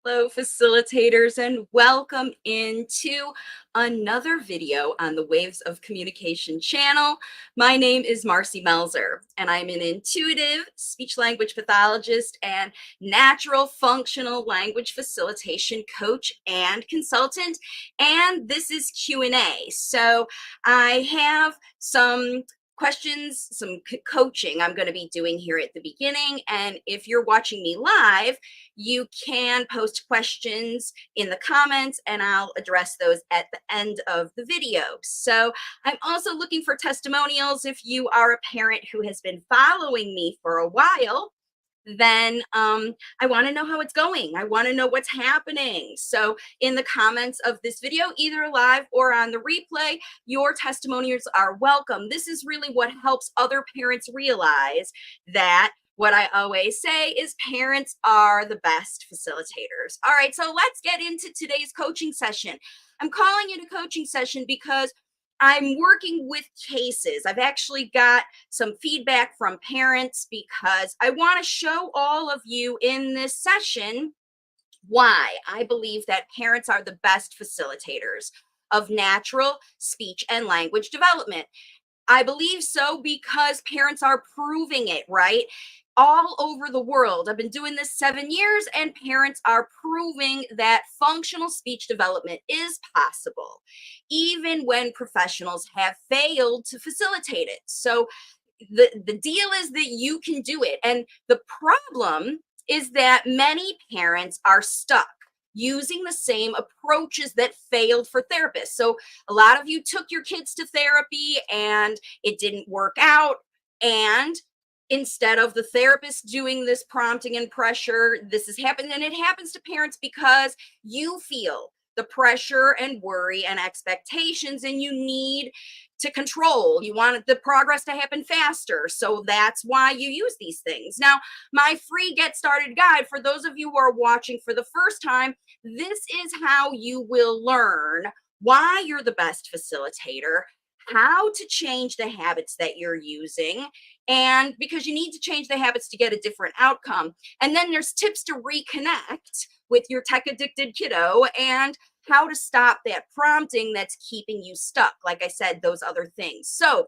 Hello, facilitators, and welcome into another video on the Waves of Communication channel. My name is Marci Melzer, and I'm an intuitive speech-language pathologist and natural functional language facilitation coach and consultant. And this is Q&A. So I have some questions, some coaching I'm going to be doing here at the beginning. And if you're watching me live, you can post questions in the comments and I'll address those at the end of the video. So I'm also looking for testimonials. If you are a parent who has been following me for a while, then I want to know how it's going. I want to know what's happening. So in the comments of this video, either live or on the replay, your testimonials are welcome. This is really what helps other parents realize that what I always say is parents are the best facilitators. All right, so let's get into today's coaching session. I'm calling it a coaching session because I'm working with cases. I've actually got some feedback from parents because I want to show all of you in this session why I believe that parents are the best facilitators of natural speech and language development. I believe so because parents are proving it, right? All over the world. I've been doing this 7 years, and parents are proving that functional speech development is possible, even when professionals have failed to facilitate it. So the deal is that you can do it. And the problem is that many parents are stuck using the same approaches that failed for therapists. So a lot of you took your kids to therapy and it didn't work out. And instead of the therapist doing this prompting and pressure, this has happened. And it happens to parents because you feel the pressure and worry and expectations, and you need to control. You want the progress to happen faster. So that's why you use these things. Now, my free Get Started guide, for those of you who are watching for the first time, this is how you will learn why you're the best facilitator, how to change the habits that you're using, and because you need to change the habits to get a different outcome. And then there's tips to reconnect with your tech addicted kiddo and how to stop that prompting that's keeping you stuck. Like I said, those other things. So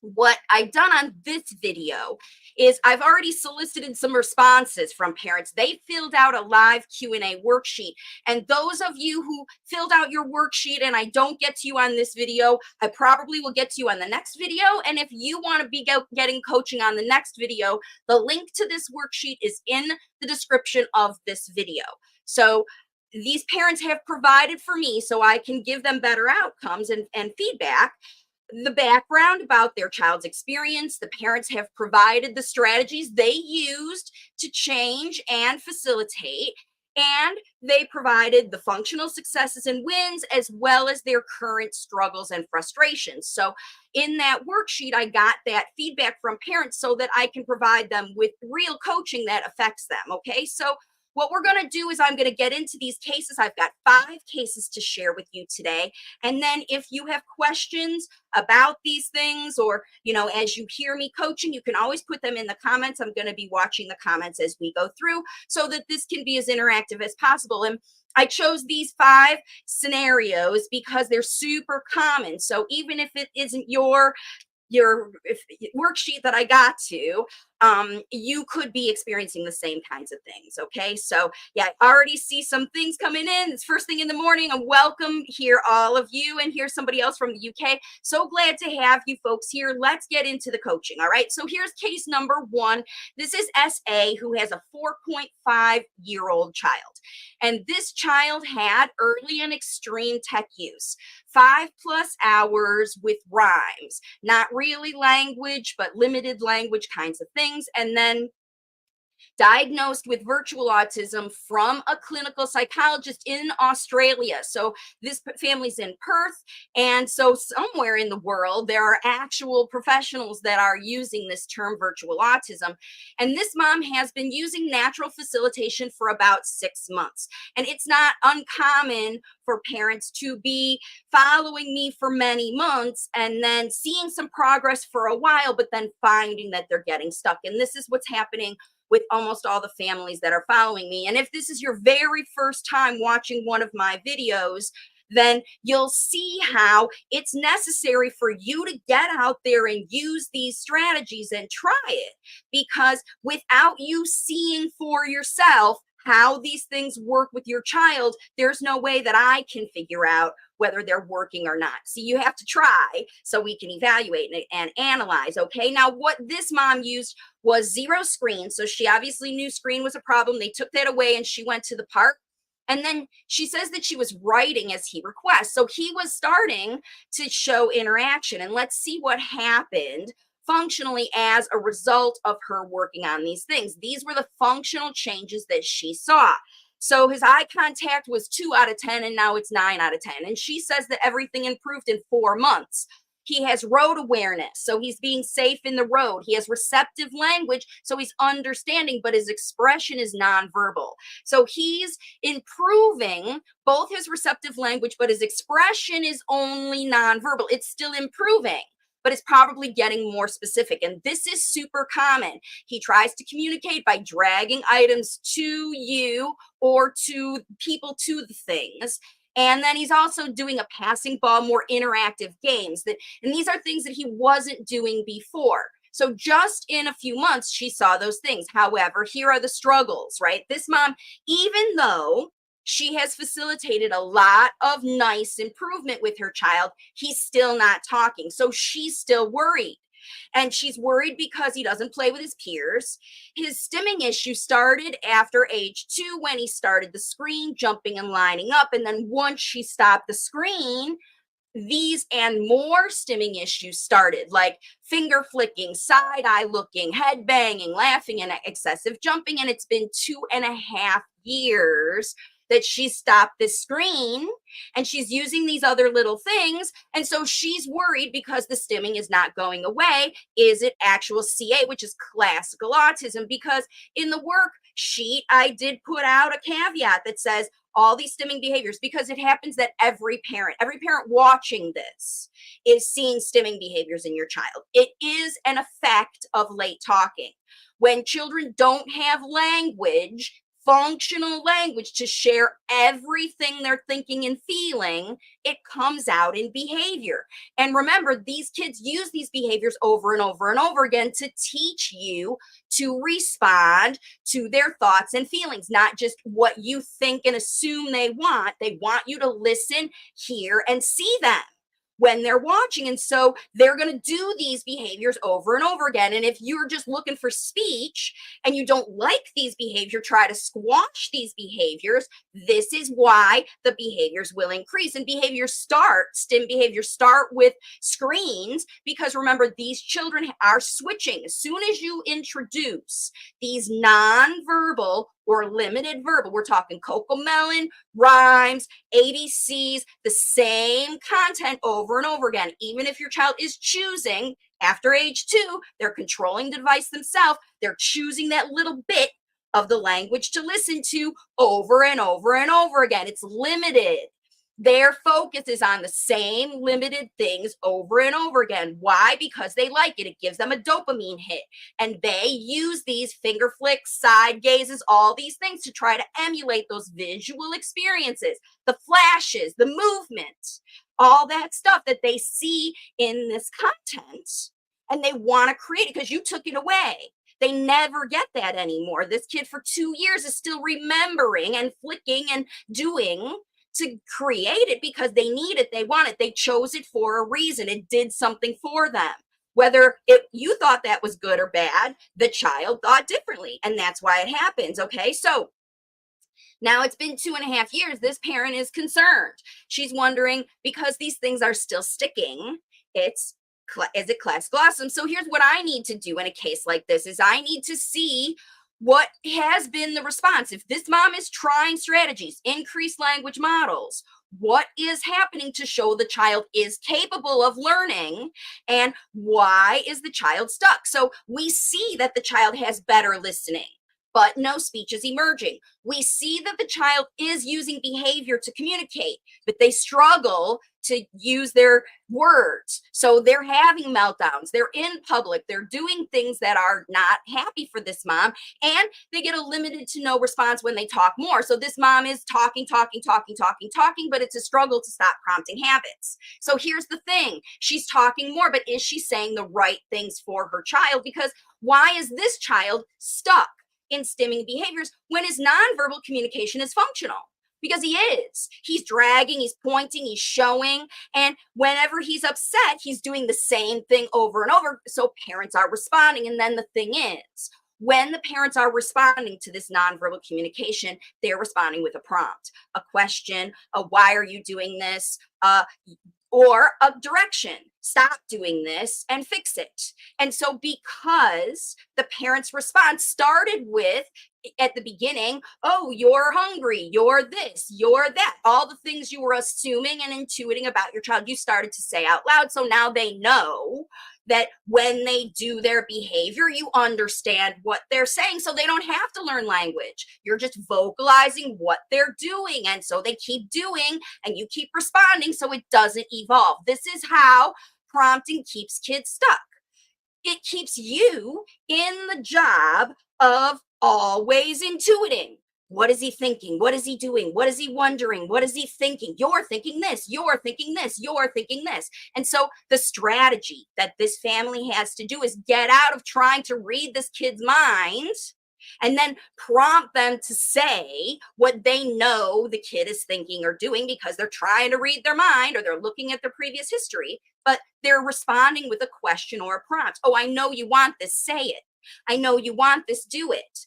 what I've done on this video is I've already solicited some responses from parents. They filled out a live Q&A worksheet. And those of you who filled out your worksheet and I don't get to you on this video, I probably will get to you on the next video. And if you want to be getting coaching on the next video, the link to this worksheet is in the description of this video. So these parents have provided for me so I can give them better outcomes and feedback. The background about their child's experience. The parents have provided the strategies they used to change and facilitate, and they provided the functional successes and wins as well as their current struggles and frustrations. So in that worksheet, I got that feedback from parents so that I can provide them with real coaching that affects them. Okay, so what we're going to do is I'm going to get into these cases. I've got 5 cases to share with you today. And then if you have questions about these things, or, as you hear me coaching, you can always put them in the comments. I'm going to be watching the comments as we go through so that this can be as interactive as possible. And I chose these 5 scenarios because they're super common. So even if it isn't your worksheet that I got to, you could be experiencing the same kinds of things. Okay, so yeah, I already see some things coming in. It's first thing in the morning. And welcome here, all of you. And here's somebody else from the UK. So glad to have you folks here. Let's get into the coaching. All right, so here's case number 1. This is SA, who has a 4.5-year-old child. And this child had early and extreme tech use, 5+ hours with rhymes, not really language, but limited language kinds of things. And then diagnosed with virtual autism from a clinical psychologist in Australia. So this family's in Perth. And so somewhere in the world, there are actual professionals that are using this term virtual autism. And this mom has been using natural facilitation for about 6 months. And it's not uncommon for parents to be following me for many months and then seeing some progress for a while, but then finding that they're getting stuck. And this is what's happening with almost all the families that are following me. And if this is your very first time watching one of my videos, then you'll see how it's necessary for you to get out there and use these strategies and try it. Because without you seeing for yourself how these things work with your child, there's no way that I can figure out whether they're working or not. So you have to try so we can evaluate and analyze. Okay, now what this mom used was zero screen. So she obviously knew screen was a problem. They took that away and she went to the park. And then she says that she was writing as he requests. So he was starting to show interaction. And let's see what happened functionally as a result of her working on these things. These were the functional changes that she saw. So his eye contact was 2 out of 10, and now it's 9 out of 10. And she says that everything improved in 4 months. He has road awareness, so he's being safe in the road. He has receptive language, so he's understanding, but his expression is nonverbal. So he's improving both his receptive language, but his expression is only nonverbal. It's still improving, but it's probably getting more specific. And this is super common. He tries to communicate by dragging items to you or to people to the things. And then he's also doing a passing ball, more interactive games. And these are things that he wasn't doing before. So just in a few months, she saw those things. However, here are the struggles, right? This mom, even though she has facilitated a lot of nice improvement with her child, he's still not talking. So she's still worried. And she's worried because he doesn't play with his peers. His stimming issue started after age 2 when he started the screen, jumping and lining up. And then once she stopped the screen, these and more stimming issues started, like finger flicking, side eye looking, head banging, laughing, and excessive jumping. And it's been 2.5 years that she stopped this screen, and she's using these other little things. And so she's worried because the stimming is not going away. Is it actual CA, which is classical autism? Because in the worksheet, I did put out a caveat that says all these stimming behaviors, because it happens that every parent watching this is seeing stimming behaviors in your child. It is an effect of late talking. When children don't have language, functional language to share everything they're thinking and feeling, it comes out in behavior. And remember, these kids use these behaviors over and over and over again to teach you to respond to their thoughts and feelings, not just what you think and assume they want. They want you to listen, hear, and see them when they're watching. And so they're going to do these behaviors over and over again. And if you're just looking for speech and you don't like these behaviors, try to squash these behaviors, this is why the behaviors will increase. And STEM behaviors start with screens, because remember, these children are switching. As soon as you introduce these nonverbal or limited verbal, we're talking Cocomelon, rhymes, ABCs, the same content over and over again. Even if your child is choosing after age 2, they're controlling the device themselves. They're choosing that little bit of the language to listen to over and over and over again. It's limited. Their focus is on the same limited things over and over again. Why? Because they like it. It gives them a dopamine hit. And they use these finger flicks, side gazes, all these things to try to emulate those visual experiences, the flashes, the movement, all that stuff that they see in this content. And they want to create it because you took it away. They never get that anymore. This kid for 2 years is still remembering and flicking and doing to create it because they need it, they want it, they chose it for a reason. It did something for them. Whether you thought that was good or bad, the child thought differently, and that's why it happens. Okay, so now it's been 2.5 years. This parent is concerned. She's wondering, because these things are still sticking, is it classical autism? So here's what I need to do in a case like this: is I need to see what has been the response. If this mom is trying strategies, increased language models, what is happening to show the child is capable of learning, and why is the child stuck? So we see that the child has better listening. but no speech is emerging. We see that the child is using behavior to communicate, but they struggle to use their words. So they're having meltdowns. They're in public. They're doing things that are not happy for this mom. And they get a limited to no response when they talk more. So this mom is talking, but it's a struggle to stop prompting habits. So here's the thing. She's talking more, but is she saying the right things for her child? Because why is this child stuck in stimming behaviors when his nonverbal communication is functional? Because he is. He's dragging, he's pointing, he's showing. And whenever he's upset, he's doing the same thing over and over. So parents are responding. And then the thing is, when the parents are responding to this nonverbal communication, they're responding with a prompt, a question, a why are you doing this? Or a direction. Stop doing this and fix it. And so because the parent's response started with, at the beginning, oh, you're hungry, you're this, you're that, all the things you were assuming and intuiting about your child, you started to say out loud. So now they know that when they do their behavior, you understand what they're saying. So they don't have to learn language. You're just vocalizing what they're doing. And so they keep doing and you keep responding so it doesn't evolve. This is how prompting keeps kids stuck. It keeps you in the job of always intuiting. What is he thinking? What is he doing? What is he wondering? What is he thinking? You're thinking this, you're thinking this, you're thinking this. And so the strategy that this family has to do is get out of trying to read this kid's mind and then prompt them to say what they know the kid is thinking or doing because they're trying to read their mind or they're looking at their previous history, but they're responding with a question or a prompt. Oh, I know you want this, say it. I know you want this, do it.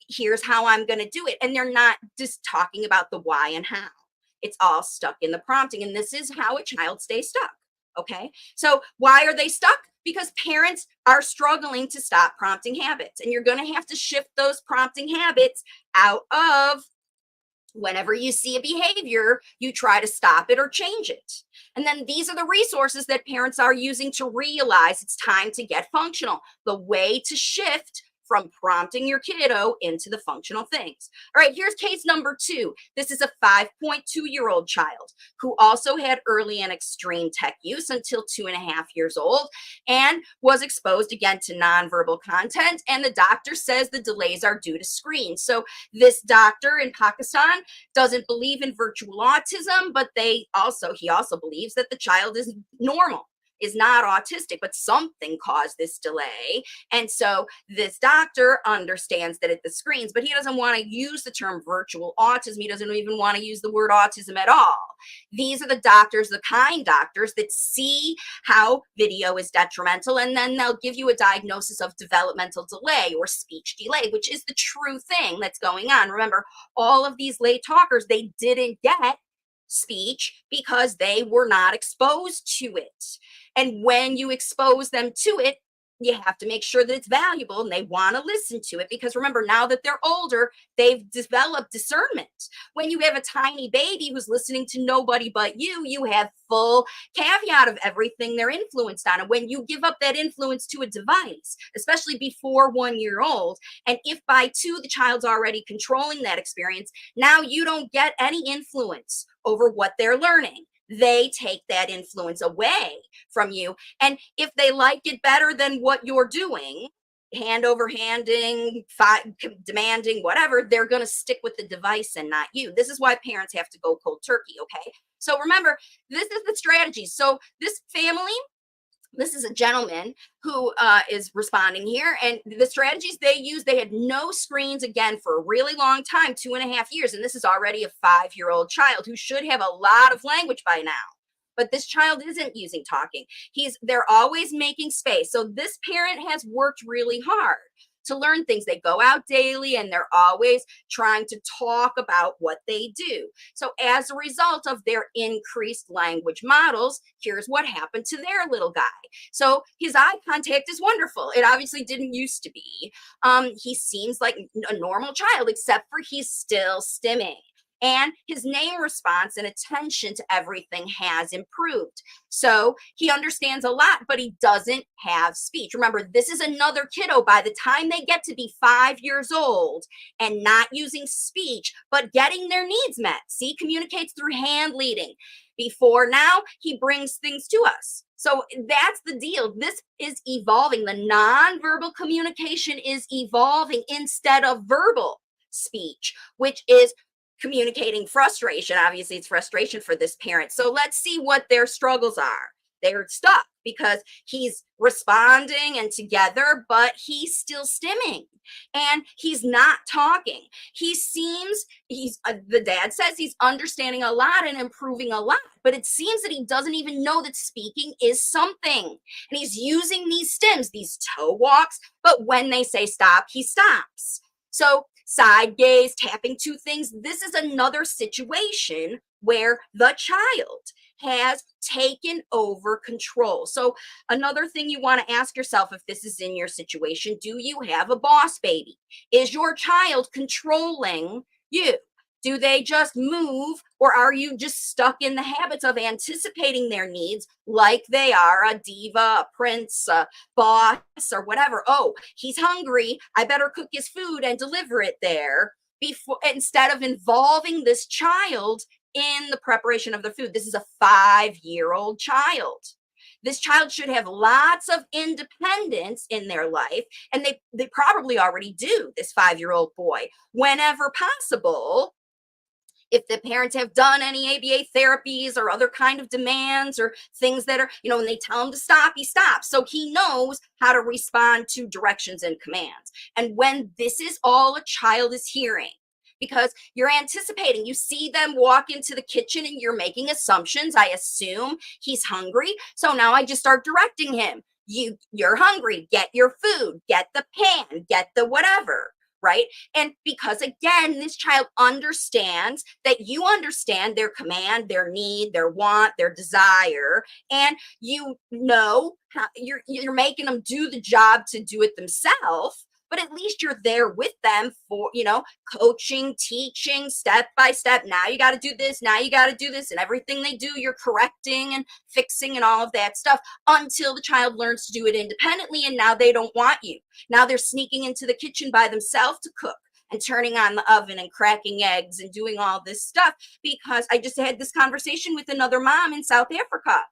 Here's how I'm going to do it. And they're not just talking about the why and how. It's all stuck in the prompting. And this is how a child stays stuck. Okay. So why are they stuck? Because parents are struggling to stop prompting habits. And you're going to have to shift those prompting habits out of whenever you see a behavior, you try to stop it or change it. And then these are the resources that parents are using to realize it's time to get functional. The way to shift from prompting your kiddo into the functional things. All right, here's case number 2. This is a 5.2-year-old child who also had early and extreme tech use until 2.5 years old and was exposed again to nonverbal content. And the doctor says the delays are due to screens. So this doctor in Pakistan doesn't believe in virtual autism, but he also believes that the child is normal, is not autistic, but something caused this delay. And so this doctor understands that it's the screens, but he doesn't want to use the term virtual autism. He doesn't even want to use the word autism at all. These are the doctors, the kind doctors that see how video is detrimental, and then they'll give you a diagnosis of developmental delay or speech delay, which is the true thing that's going on. Remember, all of these late talkers, they didn't get speech because they were not exposed to it. And when you expose them to it, you have to make sure that it's valuable and they want to listen to it, because remember, now that they're older, they've developed discernment. When you have a tiny baby who's listening to nobody but you have full caveat of everything they're influenced on. And when you give up that influence to a device, especially before 1 year old, and if by 2 the child's already controlling that experience, now you don't get any influence over what they're learning. They take that influence away from you. And if they like it better than what you're doing, hand over handing, demanding, whatever, they're going to stick with the device and not you. This is why parents have to go cold turkey. Okay. So remember, this is the strategy. So this family, this is a gentleman who is responding here, and the strategies they use, they had no screens again for a really long time, 2.5 years. And this is already a 5-year-old child who should have a lot of language by now. But this child isn't using talking. They're always making space. So this parent has worked really hard to learn things. They go out daily and they're always trying to talk about what they do. So as a result of their increased language models, here's what happened to their little guy. So his eye contact is wonderful. It obviously didn't used to be. He seems like a normal child, except for he's still stimming. and his name response and attention to everything has improved. So he understands a lot, but he doesn't have speech. Remember, this is another kiddo by the time they get to be 5 years old and not using speech, but getting their needs met. See, communicates through hand leading. Before now, he brings things to us. So that's the deal. This is evolving. The nonverbal communication is evolving instead of verbal speech, which is communicating frustration. Obviously, it's frustration for this parent. So let's see what their struggles are. They're stuck because he's responding and together, but he's still stimming and he's not talking. The dad says he's understanding a lot and improving a lot, but it seems that he doesn't even know that speaking is something. And he's using these stims, these toe walks, but when they say stop, he stops. So side gaze, tapping two things. This is another situation where the child has taken over control. So another thing you want to ask yourself if this is in your situation, do you have a boss baby? Is your child controlling you? Do they just move, or are you just stuck in the habits of anticipating their needs like they are a diva, a prince, a boss, or whatever? Oh, he's hungry. I better cook his food and deliver it there before, instead of involving this child in the preparation of the food. This is a 5-year-old child. This child should have lots of independence in their life, and they probably already do, this 5-year-old boy. Whenever possible, if the parents have done any ABA therapies or other kind of demands or things that are, when they tell him to stop, he stops. So he knows how to respond to directions and commands. And when this is all a child is hearing, because you're anticipating, you see them walk into the kitchen and you're making assumptions. I assume he's hungry. So now I just start directing him. You're hungry, get your food, get the pan, get the whatever. Right? And because again, this child understands that you understand their command, their need, their want, their desire, and how you're making them do the job to do it themselves. But at least you're there with them for, coaching, teaching, step by step. Now you got to do this. Now you got to do this. And everything they do, you're correcting and fixing and all of that stuff until the child learns to do it independently. And now they don't want you. Now they're sneaking into the kitchen by themselves to cook and turning on the oven and cracking eggs and doing all this stuff. Because I just had this conversation with another mom in South Africa,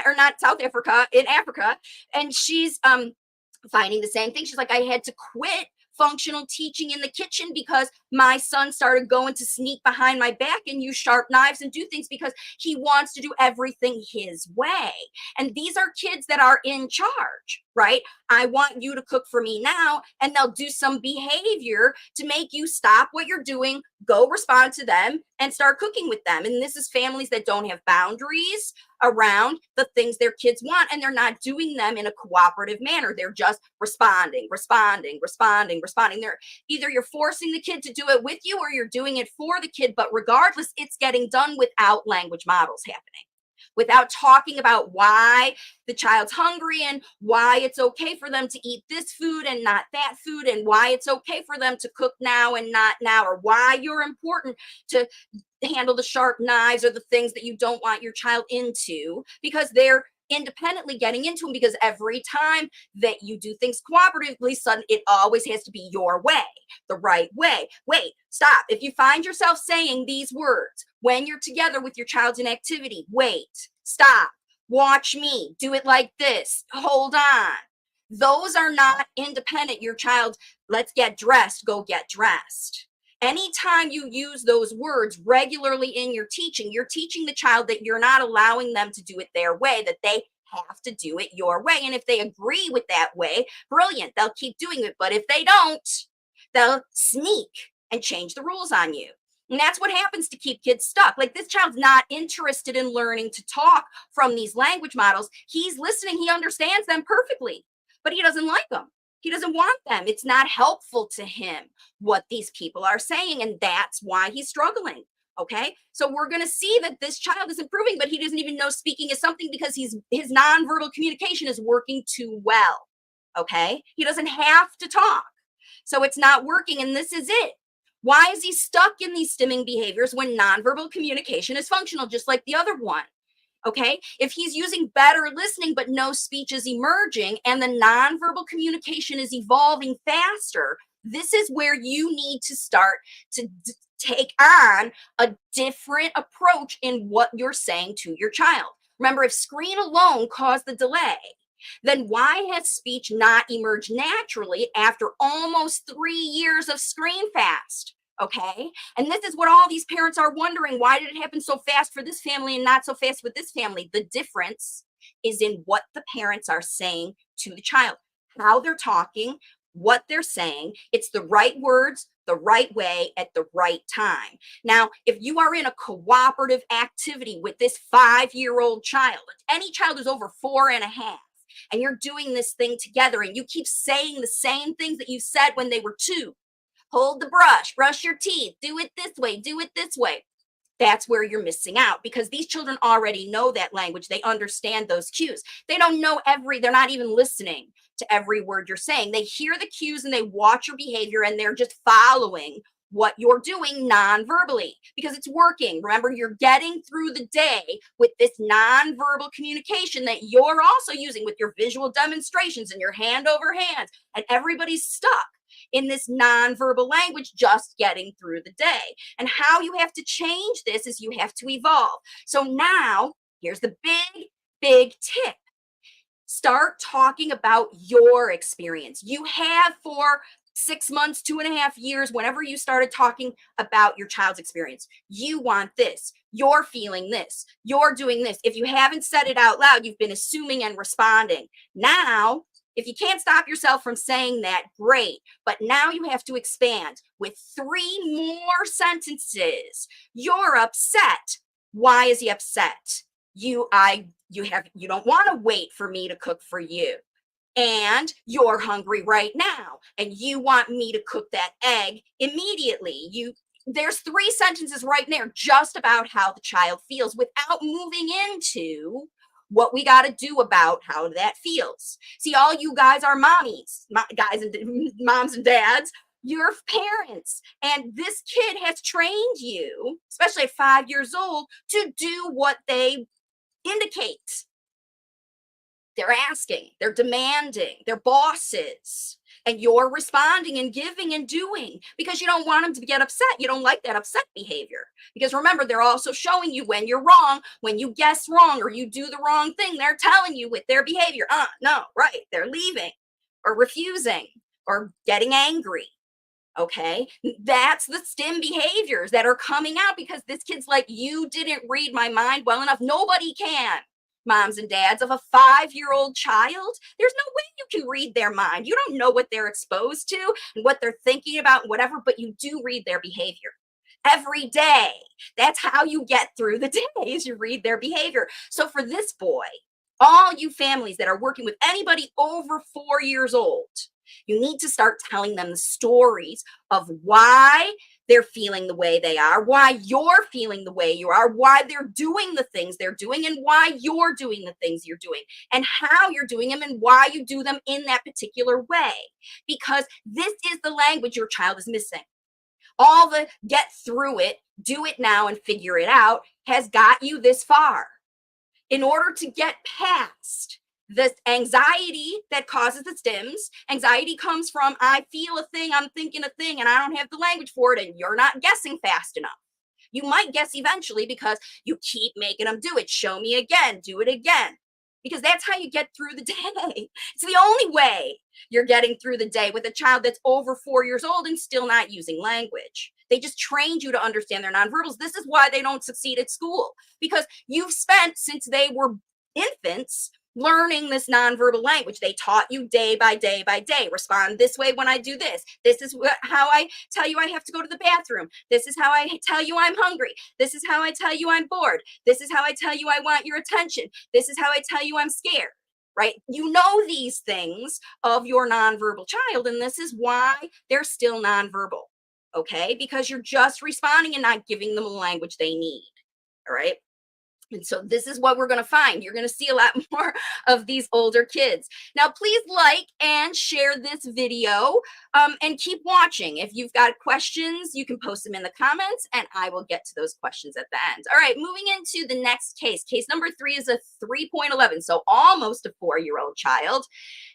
or not South Africa, in Africa. And she's, finding the same thing. She's like, I had to quit functional teaching in the kitchen because my son started going to sneak behind my back and use sharp knives and do things because he wants to do everything his way. And these are kids that are in charge, right? I want you to cook for me now, and they'll do some behavior to make you stop what you're doing, go respond to them, and start cooking with them. And this is families that don't have boundaries around the things their kids want, and they're not doing them in a cooperative manner. They're just responding. They're either you're forcing the kid to do it with you or you're doing it for the kid, but regardless, it's getting done without language models happening, without talking about why the child's hungry and why it's okay for them to eat this food and not that food, and why it's okay for them to cook now and not now, or why you're important to handle the sharp knives or the things that you don't want your child into, because they're independently getting into them. Because every time that you do things cooperatively, it always has to be your way, the right way. Wait, stop. If you find yourself saying these words when you're together with your child's in activity, wait, stop, watch me, do it like this, hold on. Those are not independent. Your child, let's get dressed, go get dressed. Anytime you use those words regularly in your teaching, you're teaching the child that you're not allowing them to do it their way, that they have to do it your way. And if they agree with that way, brilliant, they'll keep doing it. But if they don't, they'll sneak and change the rules on you. And that's what happens to keep kids stuck. Like, this child's not interested in learning to talk from these language models. He's listening. He understands them perfectly, but he doesn't like them. He doesn't want them. It's not helpful to him what these people are saying, and that's why he's struggling. Okay, so we're going to see that this child is improving, but he doesn't even know speaking is something because his nonverbal communication is working too well. Okay, he doesn't have to talk, so it's not working, and this is it. Why is he stuck in these stimming behaviors when nonverbal communication is functional, just like the other one? Okay, if he's using better listening but no speech is emerging and the nonverbal communication is evolving faster, this is where you need to start to take on a different approach in what you're saying to your child. Remember, if screen alone caused the delay, then why has speech not emerged naturally after almost 3 years of screen fast? Okay, and this is what all these parents are wondering. Why did it happen so fast for this family and not so fast with this family? The difference is in what the parents are saying to the child, how they're talking, what they're saying. It's the right words, the right way, at the right time. Now, if you are in a cooperative activity with this 5-year-old child, any child who's over 4.5, and you're doing this thing together and you keep saying the same things that you said when they were 2, hold the brush your teeth, do it this way, do it this way. That's where you're missing out, because these children already know that language. They understand those cues. They don't know they're not even listening to every word you're saying. They hear the cues and they watch your behavior and they're just following what you're doing non-verbally because it's working. Remember, you're getting through the day with this non-verbal communication that you're also using with your visual demonstrations and your hand over hands, and everybody's stuck in this nonverbal language, just getting through the day. And how you have to change this is you have to evolve. So now, here's the big tip. Start talking about your experience. You have for 6 months, 2.5 years, whenever you started talking about your child's experience. You want this. You're feeling this. You're doing this. If you haven't said it out loud, you've been assuming and responding. Now, if you can't stop yourself from saying that, great. But now you have to expand with 3 more sentences. You're upset. Why is he upset? You don't want to wait for me to cook for you. And you're hungry right now. And you want me to cook that egg immediately. There's 3 sentences right there just about how the child feels without moving into what we got to do about how that feels. See, all you guys are mommies, guys and moms and dads. You're parents, and this kid has trained you, especially at 5 years old, to do what they indicate. They're asking, they're demanding, they're bosses, and you're responding and giving and doing because you don't want them to get upset. You don't like that upset behavior, because remember, they're also showing you when you're wrong, when you guess wrong or you do the wrong thing. They're telling you with their behavior, no, right, they're leaving or refusing or getting angry. Okay, that's the stim behaviors that are coming out because this kid's like, you didn't read my mind well enough. Nobody can. Moms and dads of a 5-year-old child, there's no way you can read their mind. You don't know what they're exposed to and what they're thinking about, whatever, but you do read their behavior every day. That's how you get through the days. You read their behavior. So for this boy, all you families that are working with anybody over 4 years old, you need to start telling them the stories of why they're feeling the way they are, why you're feeling the way you are, why they're doing the things they're doing, and why you're doing the things you're doing, and how you're doing them, and why you do them in that particular way. Because this is the language your child is missing. All the get through it, do it now, and figure it out has got you this far. In order to get past this anxiety that causes the stims, anxiety comes from I feel a thing, I'm thinking a thing, and I don't have the language for it, and you're not guessing fast enough. You might guess eventually because you keep making them do it. Show me again, do it again. Because that's how you get through the day. It's the only way you're getting through the day with a child that's over 4 years old and still not using language. They just trained you to understand their nonverbals. This is why they don't succeed at school, because you've spent since they were infants learning this nonverbal language. They taught you day by day by day. Respond this way when I do this. This is how I tell you I have to go to the bathroom. This is how I tell you I'm hungry. This is how I tell you I'm bored. This is how I tell you I want your attention. This is how I tell you I'm scared. Right? You know these things of your nonverbal child, and this is why they're still nonverbal. Okay? Because you're just responding and not giving them the language they need. All right? And so this is what we're going to find. You're going to see a lot more of these older kids. Now, please like and share this video, and keep watching. If you've got questions, you can post them in the comments and I will get to those questions at the end. All right, moving into the next case. Case number 3 is a 3.11, so almost a 4-year-old child.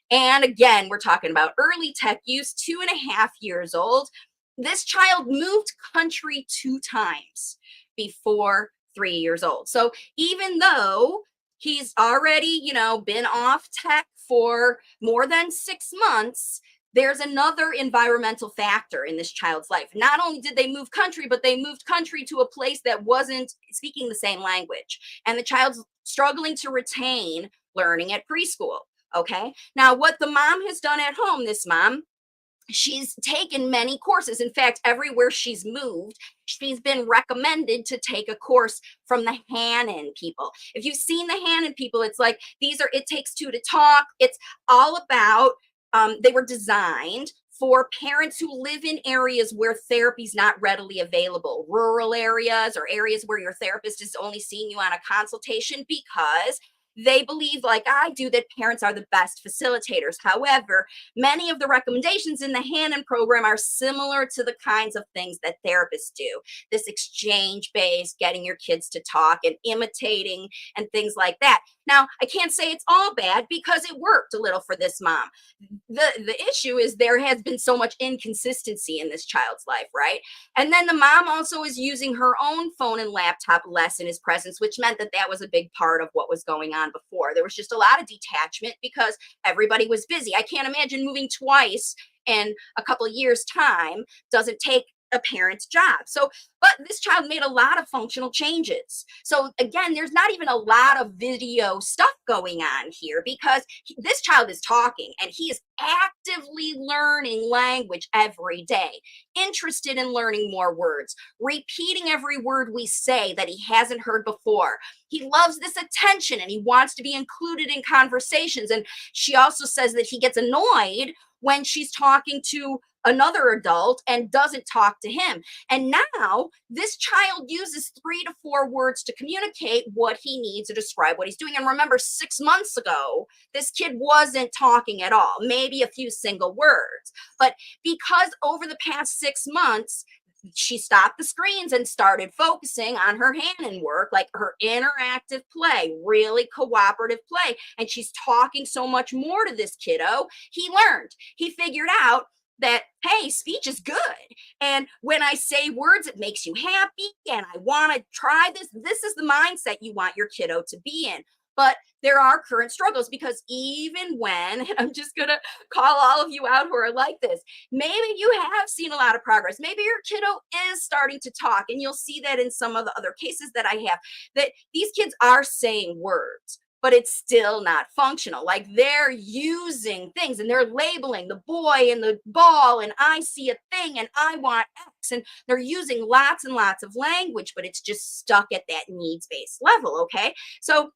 And again, we're talking about early tech use, 2.5 years old. This child moved country 2 times before 3 years old. So even though he's already, been off tech for more than 6 months, there's another environmental factor in this child's life. Not only did they move country, but they moved country to a place that wasn't speaking the same language. And the child's struggling to retain learning at preschool. Okay. Now, what the mom has done at home, this mom, she's taken many courses. In fact, everywhere she's moved, she's been recommended to take a course from the Hannon people. If you've seen the Hannon people, it's like it takes two to talk. It's all about, they were designed for parents who live in areas where therapy is not readily available, rural areas or areas where your therapist is only seeing you on a consultation, because they believe, like I do, that parents are the best facilitators. However, many of the recommendations in the Hannon program are similar to the kinds of things that therapists do. This exchange-based, getting your kids to talk and imitating and things like that. Now, I can't say it's all bad because it worked a little for this mom. The issue is there has been so much inconsistency in this child's life, right? And then the mom also is using her own phone and laptop less in his presence, which meant that was a big part of what was going on before. There was just a lot of detachment because everybody was busy. I can't imagine moving twice in a couple of years' time doesn't take a parent's job. So, but this child made a lot of functional changes. So again, there's not even a lot of video stuff going on here because this child is talking and he is actively learning language every day, interested in learning more words, repeating every word we say that he hasn't heard before. He loves this attention and he wants to be included in conversations. And she also says that he gets annoyed when she's talking to another adult and doesn't talk to him. And now this child uses 3 to 4 words to communicate what he needs to describe what he's doing. And remember, 6 months ago, this kid wasn't talking at all, maybe a few single words. But because over the past 6 months, she stopped the screens and started focusing on her Hannon work, like her interactive play, really cooperative play. And she's talking so much more to this kiddo. He learned, he figured out that, hey, speech is good. And when I say words, it makes you happy. And I want to try this. This is the mindset you want your kiddo to be in. But there are current struggles because even when, and I'm just going to call all of you out who are like this, maybe you have seen a lot of progress. Maybe your kiddo is starting to talk, and you'll see that in some of the other cases that I have, that these kids are saying words, but it's still not functional. Like they're using things and they're labeling the boy and the ball, and I see a thing and I want X, and they're using lots and lots of language, but it's just stuck at that needs-based level. Okay. So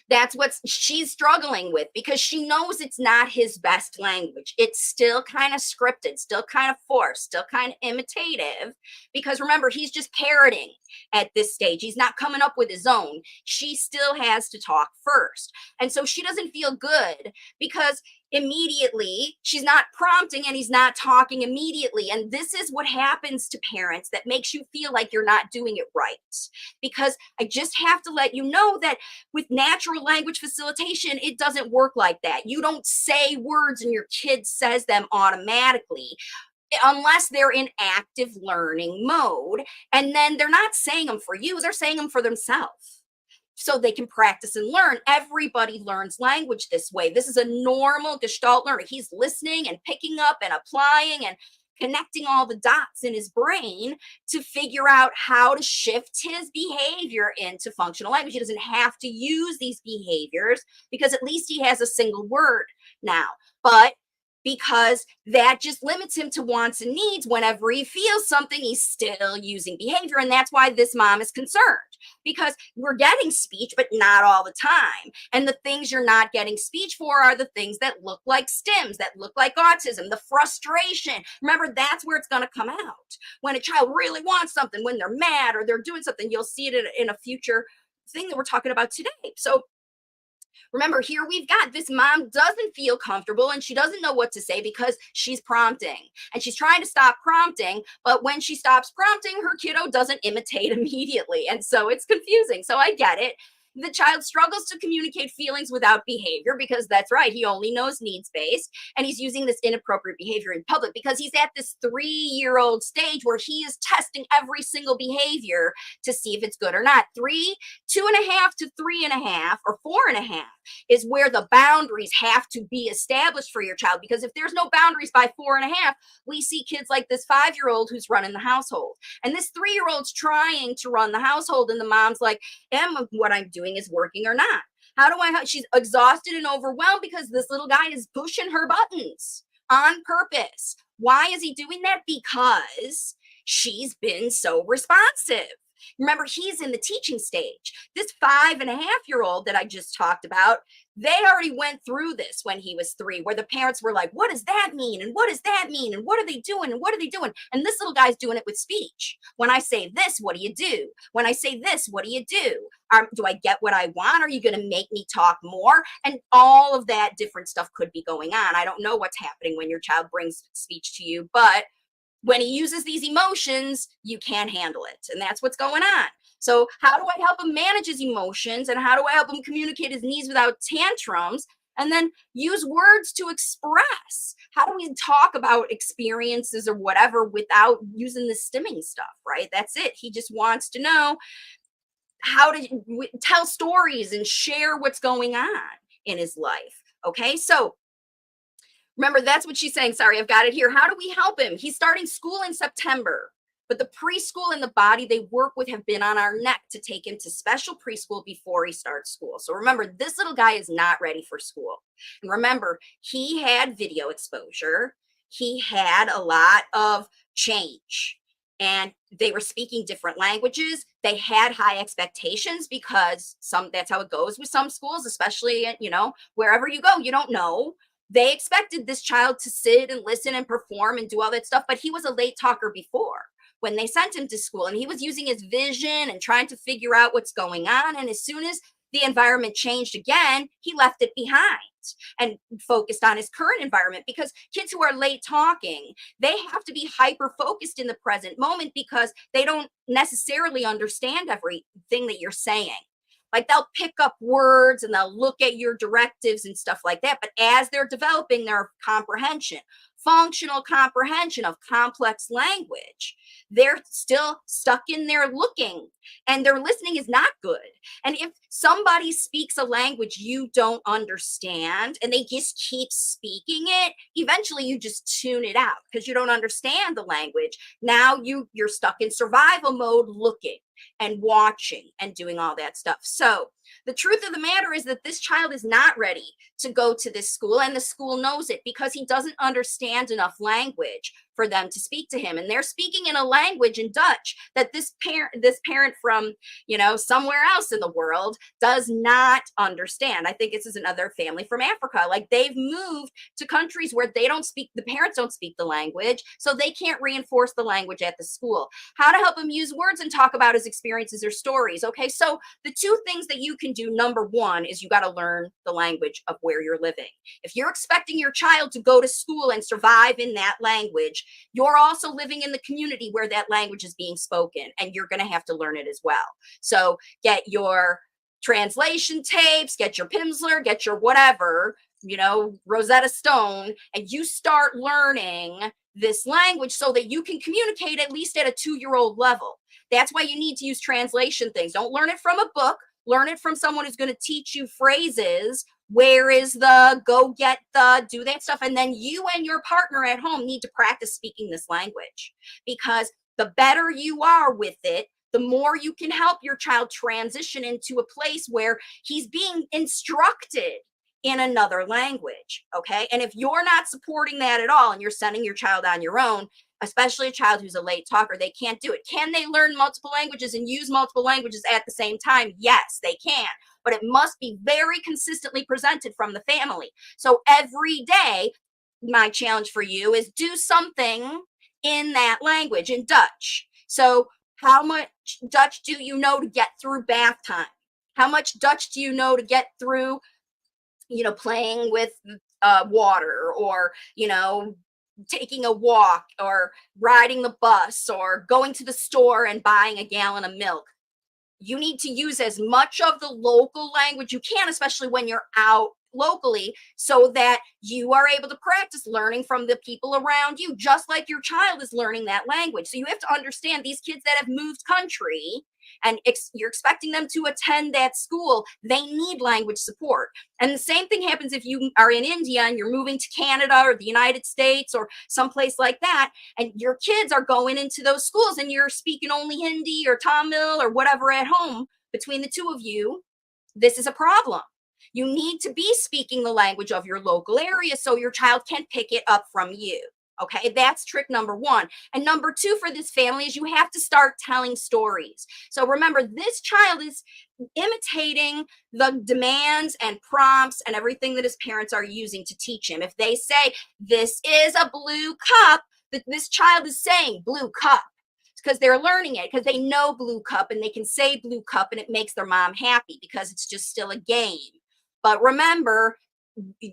that's what she's struggling with because she knows it's not his best language. It's still kind of scripted, still kind of forced, still kind of imitative, because remember, he's just parroting at this stage. He's not coming up with his own. She still has to talk first. And so she doesn't feel good because immediately she's not prompting and he's not talking immediately. And this is what happens to parents that makes you feel like you're not doing it right. Because I just have to let you know that with natural language facilitation, it doesn't work like that. You don't say words and your kid says them automatically unless they're in active learning mode. And then they're not saying them for you, they're saying them for themselves, so they can practice and learn. Everybody learns language this way. This is a normal Gestalt learner. He's listening and picking up and applying and connecting all the dots in his brain to figure out how to shift his behavior into functional language. He doesn't have to use these behaviors because at least he has a single word now. But because that just limits him to wants and needs, whenever he feels something, he's still using behavior. And that's why this mom is concerned, because we're getting speech, but not all the time. And the things you're not getting speech for are the things that look like stims, that look like autism, the frustration. Remember, that's where it's going to come out. When a child really wants something, when they're mad or they're doing something, you'll see it in a future thing that we're talking about today. So remember, here we've got this mom doesn't feel comfortable and she doesn't know what to say because she's prompting and she's trying to stop prompting. But when she stops prompting, her kiddo doesn't imitate immediately. And so it's confusing. So I get it. The child struggles to communicate feelings without behavior because that's right, he only knows needs based. And he's using this inappropriate behavior in public because he's at this 3-year-old stage where he is testing every single behavior to see if it's good or not. 2.5 to 3.5 or 4.5 is where the boundaries have to be established for your child. Because if there's no boundaries by 4.5, we see kids like this 5-year-old who's running the household. And this 3-year-old's trying to run the household, and the mom's like, am what I'm doing is working or not? How do I, she's exhausted and overwhelmed because this little guy is pushing her buttons on purpose. Why is he doing that? Because she's been so responsive. Remember, he's in the teaching stage. This 5.5-year-old that I just talked about, they already went through this when he was 3, where the parents were like, what does that mean? And what does that mean? And what are they doing? And what are they doing? And this little guy's doing it with speech. When I say this, what do you do? When I say this, what do you do? Do I get what I want? Are you going to make me talk more? And all of that different stuff could be going on. I don't know what's happening when your child brings speech to you, but when he uses these emotions, you can't handle it. And that's what's going on. So how do I help him manage his emotions? And how do I help him communicate his needs without tantrums? And then use words to express. How do we talk about experiences or whatever without using the stimming stuff, right? That's it. He just wants to know how to tell stories and share what's going on in his life. Okay, so remember, that's what she's saying. Sorry, I've got it here. How do we help him? He's starting school in September, but the preschool and the body they work with have been on our neck to take him to special preschool before he starts school. So remember, this little guy is not ready for school. And remember, he had video exposure. He had a lot of change. And they were speaking different languages. They had high expectations because that's how it goes with some schools, especially, wherever you go, you don't know. They expected this child to sit and listen and perform and do all that stuff, but he was a late talker before when they sent him to school, and he was using his vision and trying to figure out what's going on. And as soon as the environment changed again, he left it behind and focused on his current environment, because kids who are late talking, they have to be hyper focused in the present moment because they don't necessarily understand everything that you're saying. Like, they'll pick up words and they'll look at your directives and stuff like that. But as they're developing their comprehension, functional comprehension of complex language, they're still stuck in there looking, and their listening is not good. And if somebody speaks a language you don't understand and they just keep speaking it, eventually you just tune it out because you don't understand the language. Now you're stuck in survival mode, looking and watching and doing all that stuff. So the truth of the matter is that this child is not ready to go to this school, and the school knows it because he doesn't understand enough language for them to speak to him. And they're speaking in a language in Dutch that this parent from, somewhere else in the world does not understand. I think this is another family from Africa. Like, they've moved to countries where the parents don't speak the language, so they can't reinforce the language at the school. How to help him use words and talk about his experiences or stories. Okay, so the 2 things that you can do, number 1, is you got to learn the language of where you're living. If you're expecting your child to go to school and survive in that language, you're also living in the community where that language is being spoken, and you're going to have to learn it as well. So get your translation tapes, get your Pimsleur, get your whatever, Rosetta Stone, and you start learning this language so that you can communicate at least at a 2-year-old level. That's why you need to use translation things. Don't learn it from a book. Learn it from someone who's going to teach you phrases. Where is the, go get the, do that stuff. And then you and your partner at home need to practice speaking this language, because the better you are with it, the more you can help your child transition into a place where he's being instructed in another language. Okay. And if you're not supporting that at all and you're sending your child on your own, especially a child who's a late talker, they can't do it. Can they learn multiple languages and use multiple languages at the same time? Yes, they can. But it must be very consistently presented from the family. So every day, my challenge for you is do something in that language, in Dutch. So how much Dutch do you know to get through bath time? How much Dutch do you know to get through, playing with water, or, taking a walk, or riding the bus, or going to the store and buying a gallon of milk? You need to use as much of the local language you can, especially when you're out locally, so that you are able to practice learning from the people around you, just like your child is learning that language. So you have to understand, these kids that have moved country and you're expecting them to attend that school, they need language support. And the same thing happens if you are in India and you're moving to Canada or the United States or someplace like that, and your kids are going into those schools and you're speaking only Hindi or Tamil or whatever at home. Between the two of you, this is a problem. You need to be speaking the language of your local area so your child can pick it up from you. Okay, that's trick number one. And number two for this family is you have to start telling stories. So remember, this child is imitating the demands and prompts and everything that his parents are using to teach him. If they say, "This is a blue cup," this child is saying blue cup, because they're learning it, because they know blue cup and they can say blue cup and it makes their mom happy because it's just still a game. But remember,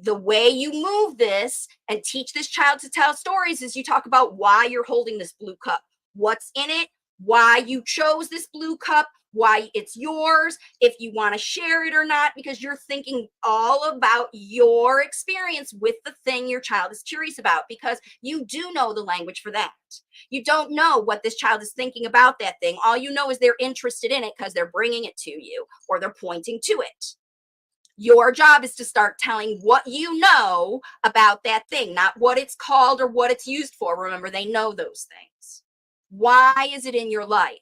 the way you move this and teach this child to tell stories is you talk about why you're holding this blue cup, what's in it, why you chose this blue cup, why it's yours, if you want to share it or not, because you're thinking all about your experience with the thing your child is curious about, because you do know the language for that. You don't know what this child is thinking about that thing. All you know is they're interested in it because they're bringing it to you or they're pointing to it. Your job is to start telling what you know about that thing, not what it's called or what it's used for. Remember, they know those things. Why is it in your life?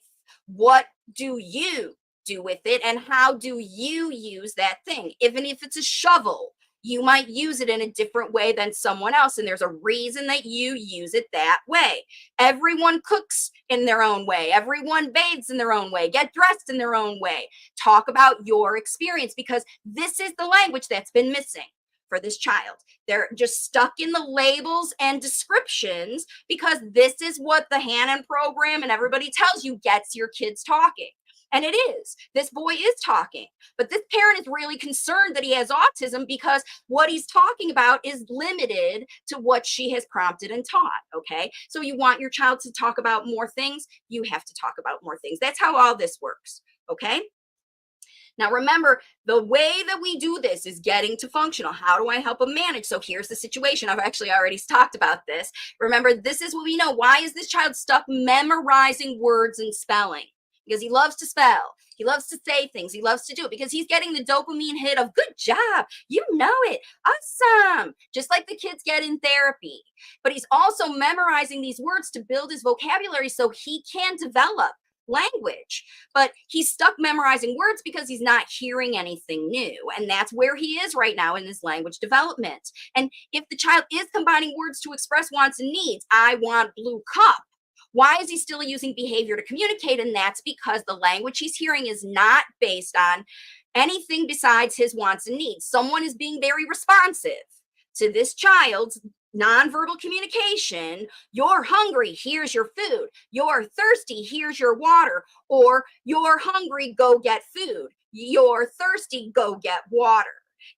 What do you do with it? And how do you use that thing? Even if it's a shovel, you might use it in a different way than someone else. And there's a reason that you use it that way. Everyone cooks in their own way. Everyone bathes in their own way, get dressed in their own way. Talk about your experience, because this is the language that's been missing for this child. They're just stuck in the labels and descriptions because this is what the Hannon program and everybody tells you gets your kids talking. And it is. This boy is talking, but this parent is really concerned that he has autism because what he's talking about is limited to what she has prompted and taught. Okay. So you want your child to talk about more things, you have to talk about more things. That's how all this works. Okay. Now, remember, the way that we do this is getting to functional. How do I help them manage? So here's the situation. I've actually already talked about this. Remember, this is what we know. Why is this child stuck memorizing words and spelling? Because he loves to spell. He loves to say things. He loves to do it because he's getting the dopamine hit of good job. You know it. Awesome. Just like the kids get in therapy. But he's also memorizing these words to build his vocabulary so he can develop language. But he's stuck memorizing words because he's not hearing anything new. And that's where he is right now in his language development. And if the child is combining words to express wants and needs, I want blue cup. Why is he still using behavior to communicate? And that's because the language he's hearing is not based on anything besides his wants and needs. Someone is being very responsive to this child's nonverbal communication. You're hungry, here's your food. You're thirsty, here's your water. Or you're hungry, go get food. You're thirsty, go get water.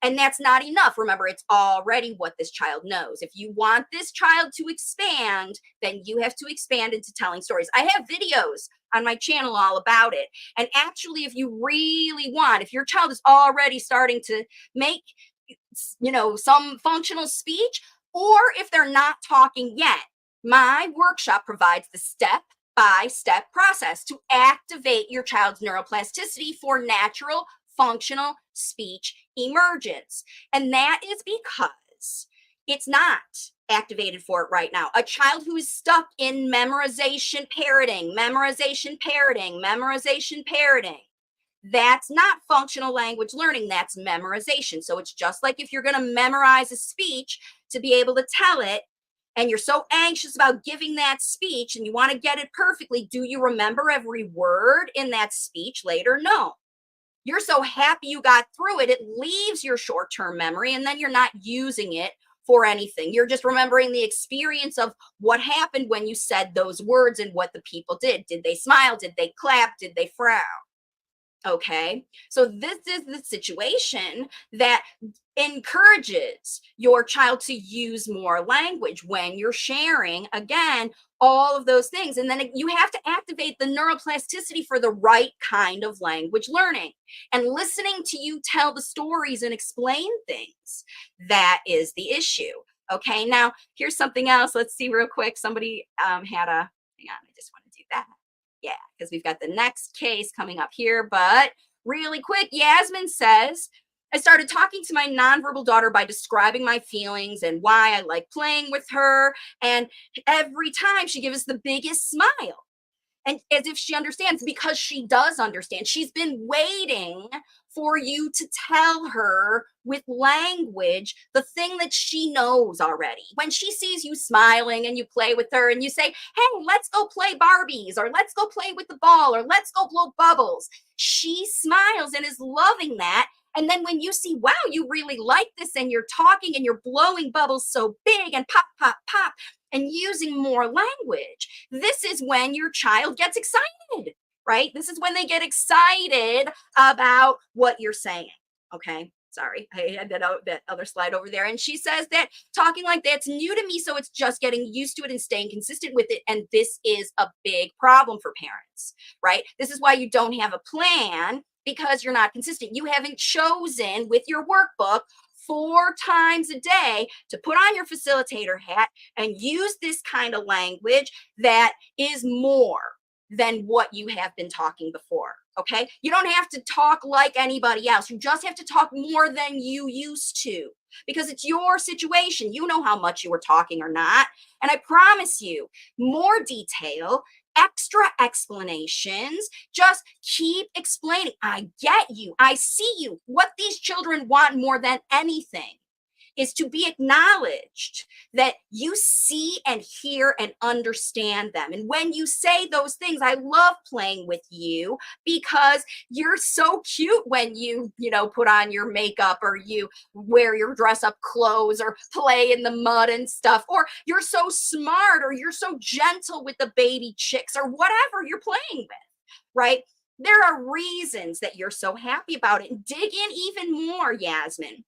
And that's not enough. Remember, it's already what this child knows. If you want this child to expand, then you have to expand into telling stories. I have videos on my channel all about it. And actually, if you really want, if your child is already starting to make, some functional speech, or if they're not talking yet, my workshop provides the step-by-step process to activate your child's neuroplasticity for natural functional speech emergence. And that is because it's not activated for it right now. A child who is stuck in memorization parroting, that's not functional language learning, that's memorization. So it's just like if you're going to memorize a speech to be able to tell it, and you're so anxious about giving that speech and you want to get it perfectly, do you remember every word in that speech later? No. You're so happy you got through it, it leaves your short-term memory, and then you're not using it for anything. You're just remembering the experience of what happened when you said those words and what the people did. Did they smile? Did they clap? Did they frown? Okay, so this is the situation that encourages your child to use more language when you're sharing, again, all of those things. And then you have to activate the neuroplasticity for the right kind of language learning. And listening to you tell the stories and explain things, that is the issue. Okay, now here's something else. Let's see real quick. Somebody had a, hang on, I just want to do that. Yeah, because we've got the next case coming up here. But really quick, Yasmin says, I started talking to my nonverbal daughter by describing my feelings and why I like playing with her. And every time she gives us the biggest smile, and as if she understands, because she does understand. She's been waiting for you to tell her with language the thing that she knows already. When she sees you smiling and you play with her and you say, hey, let's go play Barbies, or let's go play with the ball, or let's go blow bubbles, she smiles and is loving that. And then when you see, wow, you really like this, and you're talking and you're blowing bubbles so big and pop, pop, pop, and using more language, this is when your child gets excited, right? This is when they get excited about what you're saying. Okay. Sorry, I had that other slide over there. And she says that talking like that's new to me. So it's just getting used to it and staying consistent with it. And this is a big problem for parents, right? This is why you don't have a plan, because you're not consistent. You haven't chosen with your workbook 4 times a day to put on your facilitator hat and use this kind of language that is more than what you have been talking before. Okay, you don't have to talk like anybody else. You just have to talk more than you used to, because it's your situation. You know how much you were talking or not. And I promise you, more detail, extra explanations, just keep explaining. I get you. I see you. What these children want more than anything is to be acknowledged, that you see and hear and understand them. And when you say those things, I love playing with you because you're so cute when put on your makeup, or you wear your dress up clothes, or play in the mud and stuff, or you're so smart, or you're so gentle with the baby chicks, or whatever you're playing with, right? There are reasons that you're so happy about it. Dig in even more, Yasmin.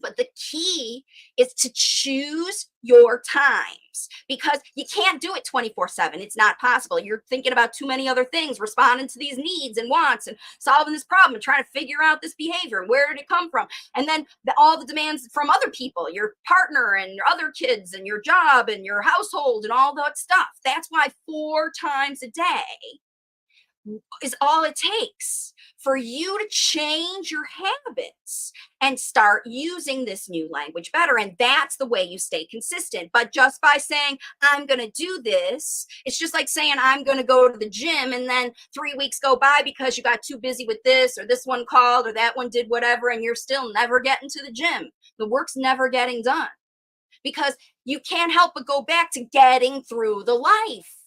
But the key is to choose your times, because you can't do it 24/7. It's not possible. You're thinking about too many other things, responding to these needs and wants, and solving this problem, and trying to figure out this behavior and where did it come from. And then all the demands from other people, your partner and your other kids and your job and your household and all that stuff. That's why 4 times a day is all it takes for you to change your habits and start using this new language better. And that's the way you stay consistent. But just by saying, I'm going to do this, it's just like saying, I'm going to go to the gym, and then 3 weeks go by because you got too busy with this, or this one called, or that one did whatever, and you're still never getting to the gym. The work's never getting done, because you can't help but go back to getting through the life.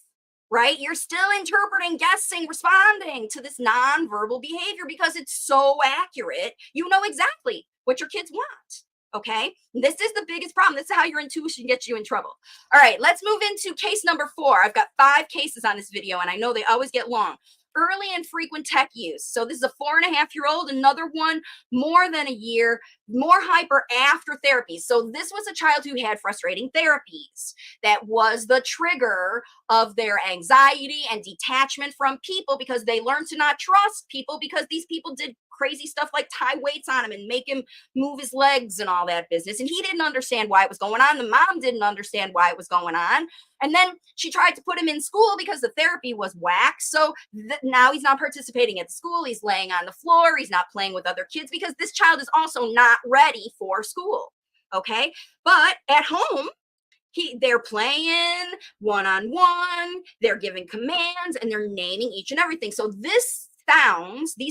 Right? You're still interpreting, guessing, responding to this nonverbal behavior because it's so accurate. You know exactly what your kids want. Okay? This is the biggest problem. This is how your intuition gets you in trouble. All right, let's move into case number 4. I've got 5 cases on this video, and I know they always get long. Early and frequent tech use. So this is a 4.5-year-old, another one more than a year, more hyper after therapy. So this was a child who had frustrating therapies. That was the trigger of their anxiety and detachment from people, because they learned to not trust people, because these people did crazy stuff like tie weights on him and make him move his legs and all that business. And he didn't understand why it was going on. The mom didn't understand why it was going on. And then she tried to put him in school because the therapy was whack. So now he's not participating at school. He's laying on the floor. He's not playing with other kids, because this child is also not ready for school. Okay. But at home, they're playing one-on-one, they're giving commands, and they're naming each and everything. So these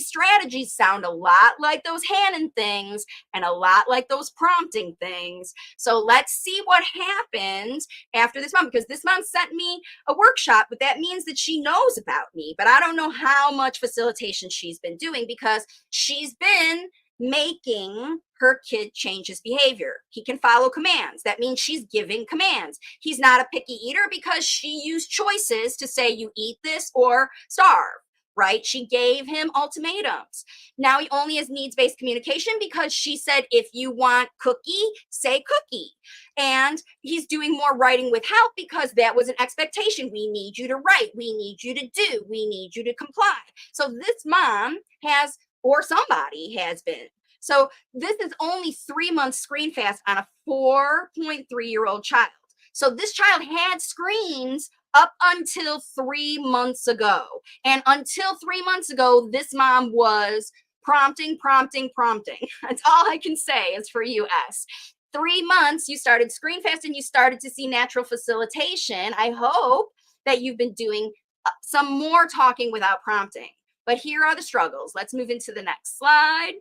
strategies sound a lot like those Hannon things and a lot like those prompting things. So let's see what happens after this mom, because this mom sent me a workshop, but that means that she knows about me, but I don't know how much facilitation she's been doing, because she's been making her kid change his behavior. He can follow commands. That means she's giving commands. He's not a picky eater because she used choices to say, you eat this or starve. right? She gave him ultimatums. Now he only has needs-based communication because she said, if you want cookie, say cookie. And he's doing more writing with help because that was an expectation. We need you to write. We need you to do. We need you to comply. So this mom has, or somebody has been. So this is only 3 months screen fast on a 4.3-year-old child. So this child had screens up until 3 months ago. And until 3 months ago, this mom was prompting. That's all I can say is for you, S. 3 months, you started screen fast and you started to see natural facilitation. I hope that you've been doing some more talking without prompting. But here are the struggles. Let's move into the next slide.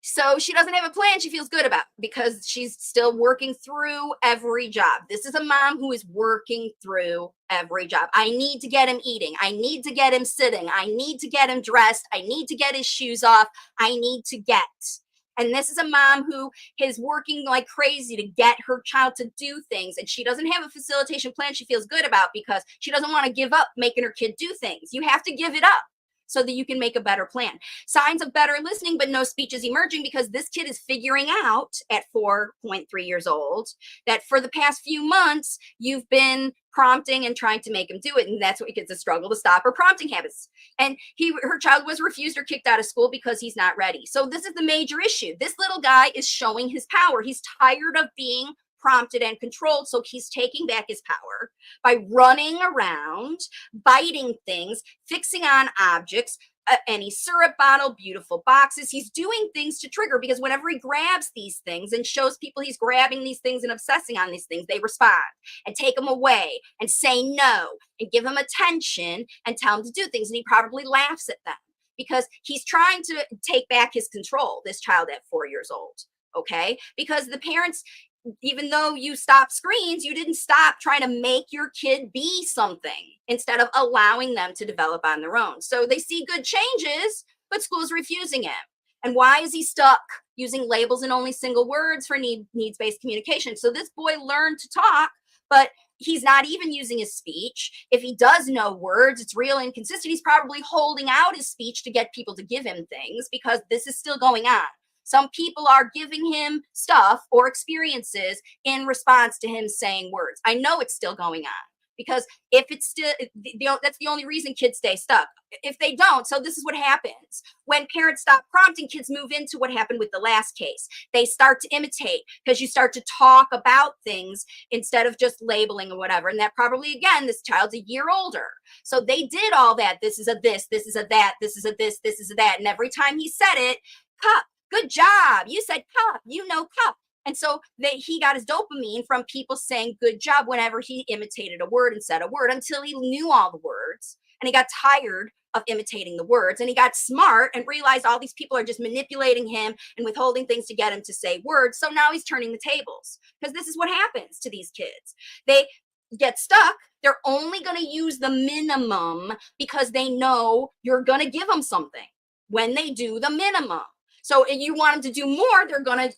So she doesn't have a plan she feels good about because she's still working through every job. This is a mom who is working through every job. I need to get him eating. I need to get him sitting. I need to get him dressed. I need to get his shoes off. I need to get. And this is a mom who is working like crazy to get her child to do things. And she doesn't have a facilitation plan she feels good about because she doesn't want to give up making her kid do things. You have to give it up so that you can make a better plan. Signs of better listening, but no speech is emerging because this kid is figuring out at 4.3 years old that for the past few months, you've been prompting and trying to make him do it. And that's what it gets a struggle to stop her prompting habits. And her child was refused or kicked out of school because he's not ready. So this is the major issue. This little guy is showing his power. He's tired of being prompted and controlled. So he's taking back his power by running around, biting things, fixing on objects, any syrup bottle, beautiful boxes. He's doing things to trigger because whenever he grabs these things and shows people he's grabbing these things and obsessing on these things, they respond and take them away and say no and give him attention and tell him to do things. And he probably laughs at them because he's trying to take back his control, this child at 4 years old. Okay? Because the parents, even though you stopped screens, you didn't stop trying to make your kid be something instead of allowing them to develop on their own. So they see good changes, but school's refusing him. And why is he stuck using labels and only single words for needs-based communication? So this boy learned to talk, but he's not even using his speech. If he does know words, it's real inconsistent. He's probably holding out his speech to get people to give him things because this is still going on. Some people are giving him stuff or experiences in response to him saying words. I know it's still going on because if it's still, that's the only reason kids stay stuck. If they don't, so this is what happens. When parents stop prompting, kids move into what happened with the last case. They start to imitate because you start to talk about things instead of just labeling or whatever. And that probably, again, this child's a year older. So they did all that. This is a this is a that, this is a this is a that. And every time he said it, cup. Good job. You said cup, cup. And so he got his dopamine from people saying good job whenever he imitated a word and said a word until he knew all the words. And he got tired of imitating the words and he got smart and realized all these people are just manipulating him and withholding things to get him to say words. So now he's turning the tables because this is what happens to these kids. They get stuck. They're only going to use the minimum because they know you're going to give them something when they do the minimum. So if you want them to do more, they're going to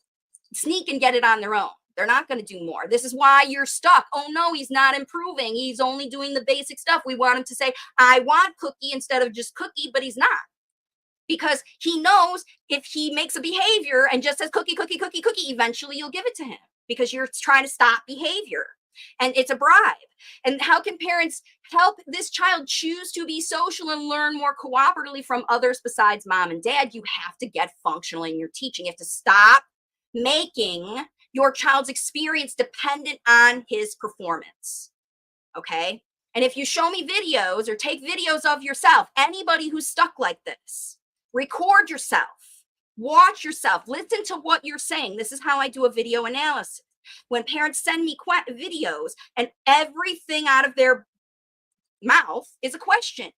sneak and get it on their own. They're not going to do more. This is why you're stuck. Oh, no, he's not improving. He's only doing the basic stuff. We want him to say, I want cookie instead of just cookie, but he's not. Because he knows if he makes a behavior and just says cookie, cookie, cookie, cookie, eventually you'll give it to him because you're trying to stop behavior. And it's a bribe. And how can parents help this child choose to be social and learn more cooperatively from others besides mom and dad? You have to get functional in your teaching. You have to stop making your child's experience dependent on his performance. Okay? And if you show me videos or take videos of yourself, anybody who's stuck like this, record yourself, watch yourself, listen to what you're saying. This is how I do a video analysis. When parents send me videos and everything out of their mouth is a question.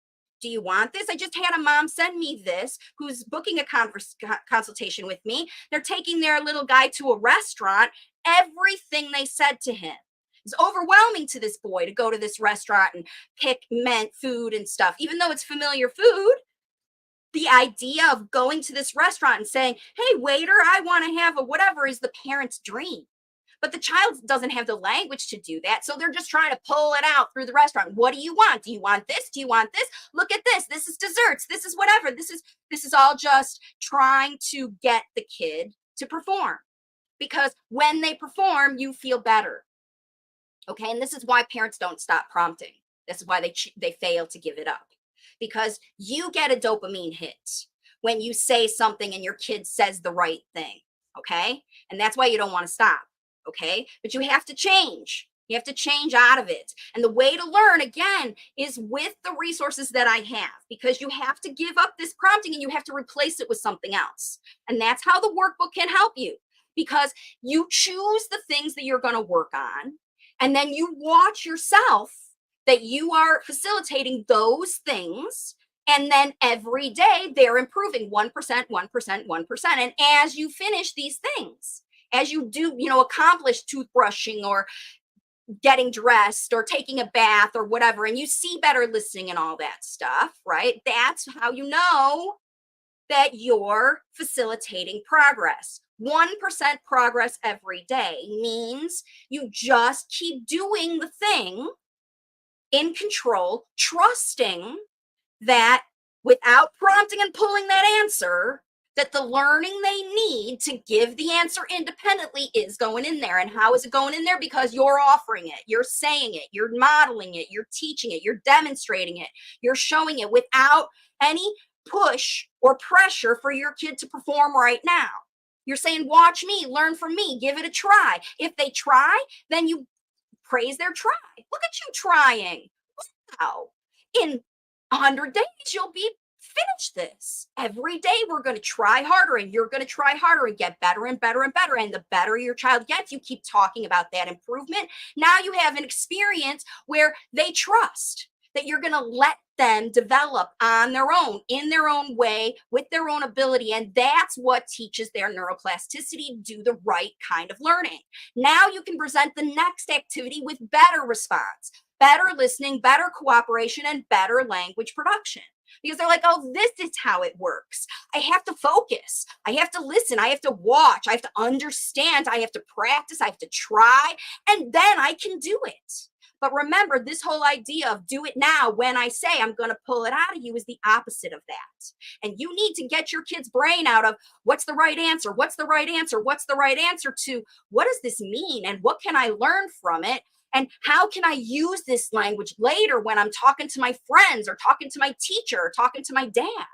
Do you want this? I just had a mom send me this who's booking a consultation with me. They're taking their little guy to a restaurant. Everything they said to him is overwhelming to this boy to go to this restaurant and pick food and stuff. Even though it's familiar food, the idea of going to this restaurant and saying, hey, waiter, I want to have a whatever is the parent's dream. but the child doesn't have the language to do that. So they're just trying to pull it out through the restaurant. What do you want? Do you want this? Do you want this? Look at this. This is desserts. This is whatever. This is all just trying to get the kid to perform, because when they perform, you feel better. Okay. And this is why parents don't stop prompting. This is why they fail to give it up, because you get a dopamine hit when you say something and your kid says the right thing. Okay. And that's why you don't want to stop. Okay. But you have to change. You have to change out of it. And the way to learn, again, is with the resources that I have, because you have to give up this prompting and you have to replace it with something else. And that's how the workbook can help you, because you choose the things that you're going to work on, and then you watch yourself that you are facilitating those things. And then every day they're improving 1%, 1%, 1%. And as you finish these things, as you do, accomplish toothbrushing or getting dressed or taking a bath or whatever, and you see better listening and all that stuff, right? That's how you know that you're facilitating progress. 1% progress every day means you just keep doing the thing in control, trusting that without prompting and pulling that answer, that the learning they need to give the answer independently is going in there. And how is it going in there? Because you're offering it, you're saying it, you're modeling it, you're teaching it, you're demonstrating it, you're showing it without any push or pressure for your kid to perform right now. You're saying, watch me, learn from me, give it a try. If they try, then you praise their try. Look at you trying. Wow. In 100 days, you'll be finished this. Every day, we're going to try harder, and you're going to try harder and get better and better and better. And the better your child gets, you keep talking about that improvement. Now you have an experience where they trust that you're going to let them develop on their own, in their own way, with their own ability. And that's what teaches their neuroplasticity, do the right kind of learning. Now you can present the next activity with better response, better listening, better cooperation, and better language production. Because they're like, oh, this is how it works. I have to focus. I have to listen. I have to watch. I have to understand. I have to practice. I have to try. And then I can do it. But remember, this whole idea of do it now when I say I'm going to pull it out of you is the opposite of that. And you need to get your kid's brain out of what's the right answer? What's the right answer? What's the right answer to what does this mean? And what can I learn from it? And how can I use this language later when I'm talking to my friends or talking to my teacher or talking to my dad?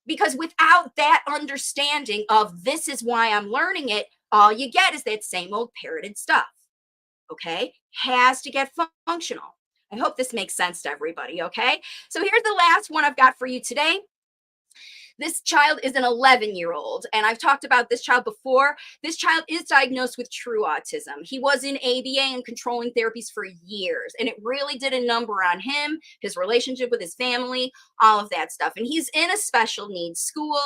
Because without that understanding of this is why I'm learning it, all you get is that same old parroted stuff. Okay, has to get functional. I hope this makes sense to everybody. Okay, so here's the last one I've got for you today. This child is an 11-year-old, and I've talked about this child before. This child is diagnosed with true autism. He was in ABA and controlling therapies for years, and it really did a number on him, his relationship with his family, all of that stuff. And he's in a special needs school,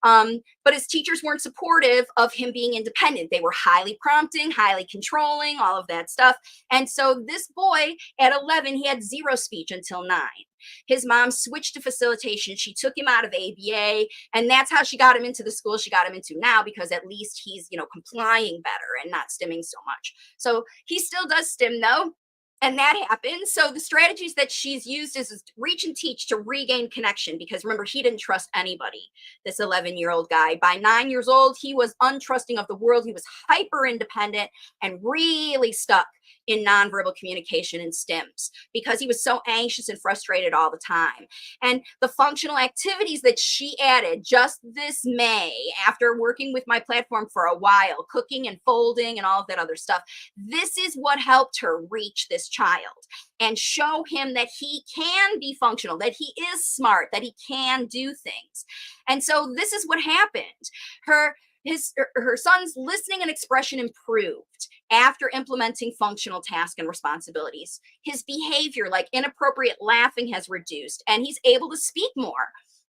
but his teachers weren't supportive of him being independent. They were highly prompting, highly controlling, all of that stuff. And so this boy at 11, he had zero speech until 9. His mom switched to facilitation. She took him out of ABA, and that's how she got him into the school she got him into now, because at least he's, complying better and not stimming so much. So he still does stim though. And that happens. So the strategies that she's used is reach and teach to regain connection, because remember, he didn't trust anybody, this 11-year-old guy. By 9 years old, he was untrusting of the world. He was hyper independent and really stuck in nonverbal communication and stims because he was so anxious and frustrated all the time. And the functional activities that she added just this May, after working with my platform for a while, cooking and folding and all of that other stuff, this is what helped her reach this child and show him that he can be functional, that he is smart, that he can do things. And so this is what happened. Her son's listening and expression improved after implementing functional tasks and responsibilities. His behavior, like inappropriate laughing, has reduced, and he's able to speak more.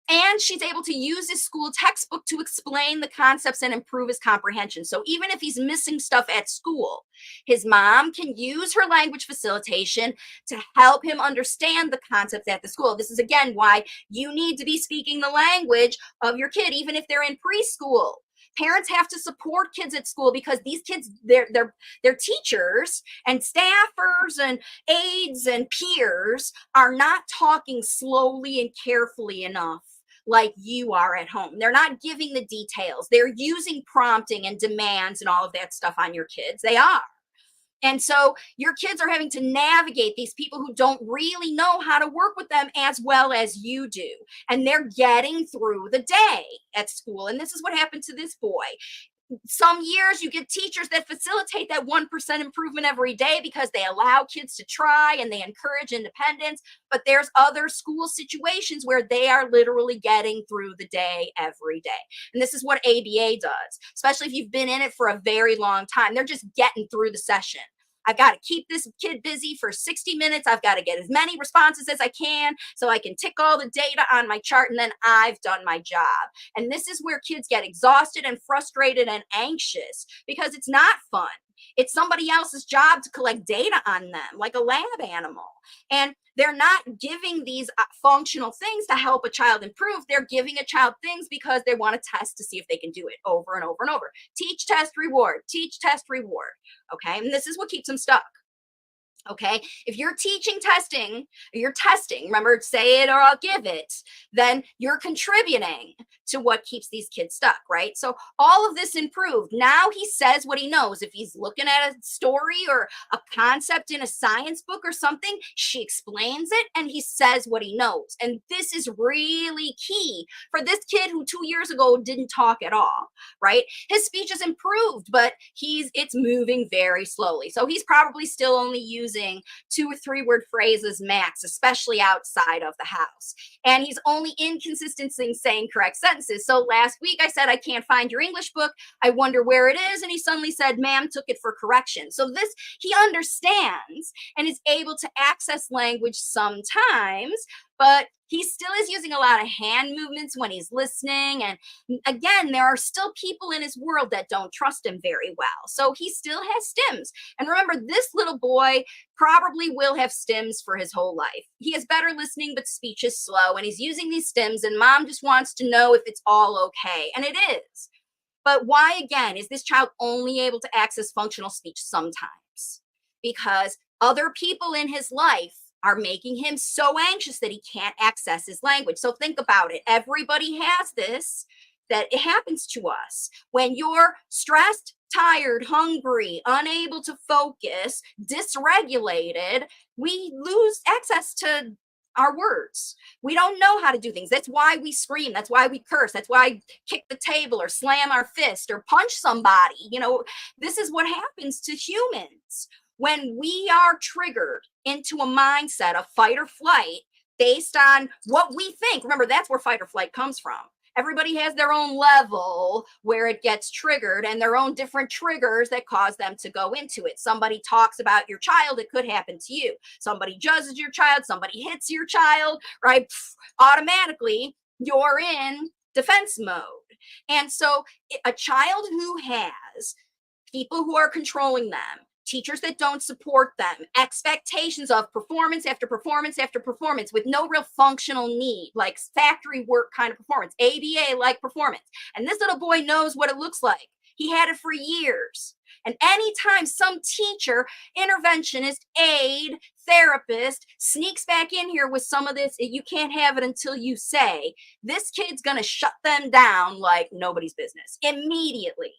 And she's able to use his school textbook to explain the concepts and improve his comprehension. So even if he's missing stuff at school, his mom can use her language facilitation to help him understand the concepts at the school. This is, again, why you need to be speaking the language of your kid, even if they're in preschool. Parents have to support kids at school because these kids, their teachers and staffers and aides and peers are not talking slowly and carefully enough like you are at home. They're not giving the details. They're using prompting and demands and all of that stuff on your kids. They are. And so your kids are having to navigate these people who don't really know how to work with them as well as you do. And they're getting through the day at school. And this is what happened to this boy. Some years you get teachers that facilitate that 1% improvement every day because they allow kids to try and they encourage independence. But there's other school situations where they are literally getting through the day every day. And this is what ABA does, especially if you've been in it for a very long time. They're just getting through the session. I've got to keep this kid busy for 60 minutes. I've got to get as many responses as I can so I can tick all the data on my chart, and then I've done my job. And this is where kids get exhausted and frustrated and anxious because it's not fun. It's somebody else's job to collect data on them, like a lab animal. And they're not giving these functional things to help a child improve. They're giving a child things because they want to test to see if they can do it over and over and over. Teach, test, reward. Teach, test, reward. Okay. And this is what keeps them stuck. Okay. If you're teaching, testing, you're testing, remember, say it or I'll give it, then you're contributing to what keeps these kids stuck, right? So all of this improved. Now he says what he knows. If he's looking at a story or a concept in a science book or something, she explains it and he says what he knows. And this is really key for this kid who 2 years ago didn't talk at all, right? His speech is improved, but it's moving very slowly. So he's probably still only using 2 or 3 word phrases max, especially outside of the house. And he's only inconsistent in saying correct sentences. So last week I said, I can't find your English book. I wonder where it is. And he suddenly said, ma'am took it for correction. So this, he understands and is able to access language sometimes, but he still is using a lot of hand movements when he's listening. And again, there are still people in his world that don't trust him very well. So he still has stims. And remember, this little boy probably will have stims for his whole life. He has better listening, but speech is slow. And he's using these stims, and mom just wants to know if it's all okay. And it is. But why, again, is this child only able to access functional speech sometimes? Because other people in his life are making him so anxious that he can't access his language. So think about it. Everybody has this, that it happens to us. When you're stressed, tired, hungry, unable to focus, dysregulated, we lose access to our words. We don't know how to do things. That's why we scream. That's why we curse. That's why I kick the table or slam our fist or punch somebody. You know, this is what happens to humans. When we are triggered into a mindset of fight or flight based on what we think, remember, that's where fight or flight comes from. Everybody has their own level where it gets triggered and their own different triggers that cause them to go into it. Somebody talks about your child, it could happen to you. Somebody judges your child, somebody hits your child, right? Automatically, you're in defense mode. And so a child who has people who are controlling them, teachers that don't support them, expectations of performance after performance after performance with no real functional need, like factory work kind of performance, ABA like performance. And this little boy knows what it looks like. He had it for years. And anytime some teacher, interventionist, aide, therapist sneaks back in here with some of this, you can't have it until you say, this kid's going to shut them down like nobody's business immediately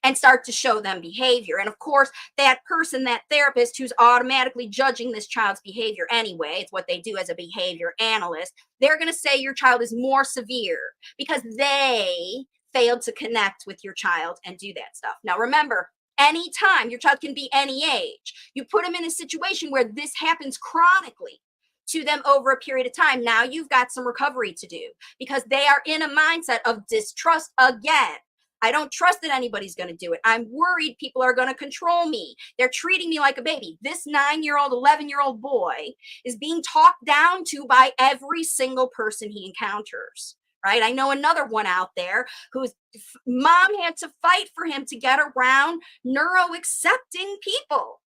and start to show them behavior. And of course, that person, that therapist who's automatically judging this child's behavior anyway, it's what they do as a behavior analyst, they're going to say your child is more severe because they failed to connect with your child and do that stuff. Now, remember, anytime, your child can be any age, you put them in a situation where this happens chronically to them over a period of time. Now you've got some recovery to do because they are in a mindset of distrust again. I don't trust that anybody's going to do it. I'm worried people are going to control me. They're treating me like a baby. This 9-year-old, 11-year-old boy is being talked down to by every single person he encounters, right? I know another one out there whose mom had to fight for him to get around neuro-accepting people.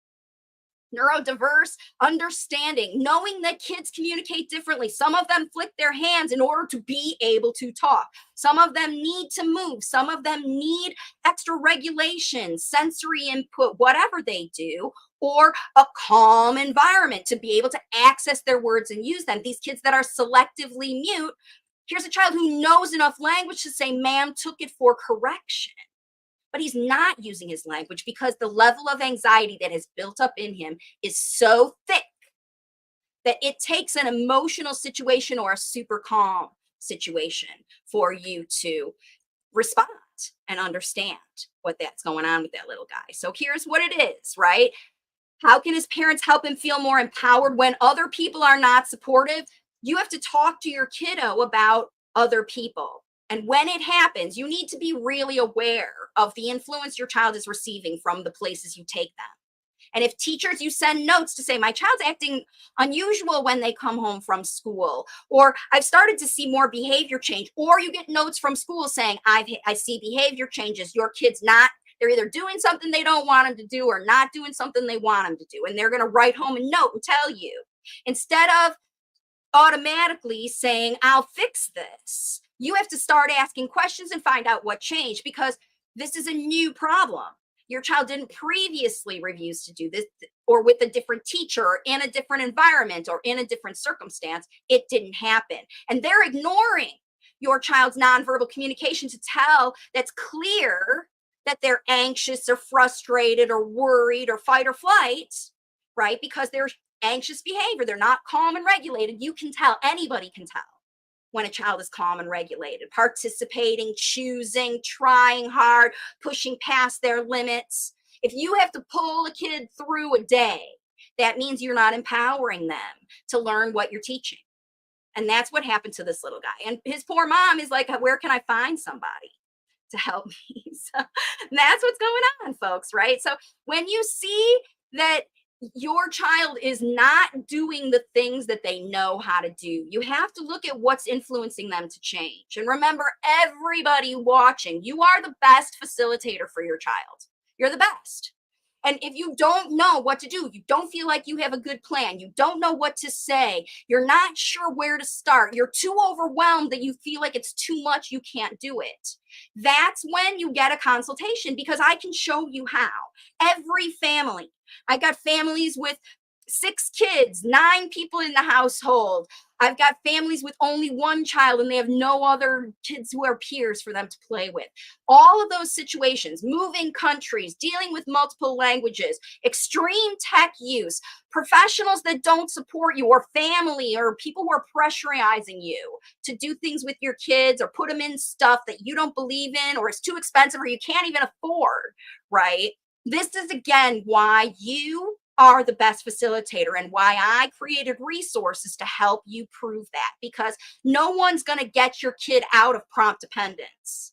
neurodiverse understanding, knowing that kids communicate differently. Some of them flick their hands in order to be able to talk. Some of them need to move. Some of them need extra regulation, sensory input, whatever they do, or a calm environment to be able to access their words and use them. These kids that are selectively mute, here's a child who knows enough language to say, ma'am took it for correction, but he's not using his language because the level of anxiety that has built up in him is so thick that it takes an emotional situation or a super calm situation for you to respond and understand what that's going on with that little guy. So here's what it is, right? How can his parents help him feel more empowered when other people are not supportive? You have to talk to your kiddo about other people. And when it happens, you need to be really aware of the influence your child is receiving from the places you take them. And if teachers, you send notes to say, my child's acting unusual when they come home from school, or I've started to see more behavior change, or you get notes from school saying, I see behavior changes, your kid's not, they're either doing something they don't want them to do or not doing something they want them to do. And they're going to write home a note and tell you, instead of automatically saying, I'll fix this, you have to start asking questions and find out what changed, because this is a new problem. Your child didn't previously refuse to do this, or with a different teacher or in a different environment or in a different circumstance, it didn't happen. And they're ignoring your child's nonverbal communication to tell that's clear that they're anxious or frustrated or worried or fight or flight, right? Because they're anxious behavior. They're not calm and regulated. You can tell, anybody can tell when a child is calm and regulated, participating, choosing, trying hard, pushing past their limits. If you have to pull a kid through a day, that means you're not empowering them to learn what you're teaching. And that's what happened to this little guy. And his poor mom is like, where can I find somebody to help me? So that's what's going on, folks, right? So when you see that your child is not doing the things that they know how to do, you have to look at what's influencing them to change. And remember, everybody watching, you are the best facilitator for your child. You're the best. And if you don't know what to do, you don't feel like you have a good plan, you don't know what to say, you're not sure where to start, you're too overwhelmed that you feel like it's too much, you can't do it. That's when you get a consultation, because I can show you how. Every family, I got families with 6 kids, 9 people in the household. I've got families with only 1 child and they have no other kids who are peers for them to play with. All of those situations, moving countries, dealing with multiple languages, extreme tech use, professionals that don't support you, or family, or people who are pressurizing you to do things with your kids or put them in stuff that you don't believe in, or it's too expensive or you can't even afford, right? This is again why you are the best facilitator and why I created resources to help you prove that, because no one's going to get your kid out of prompt dependence.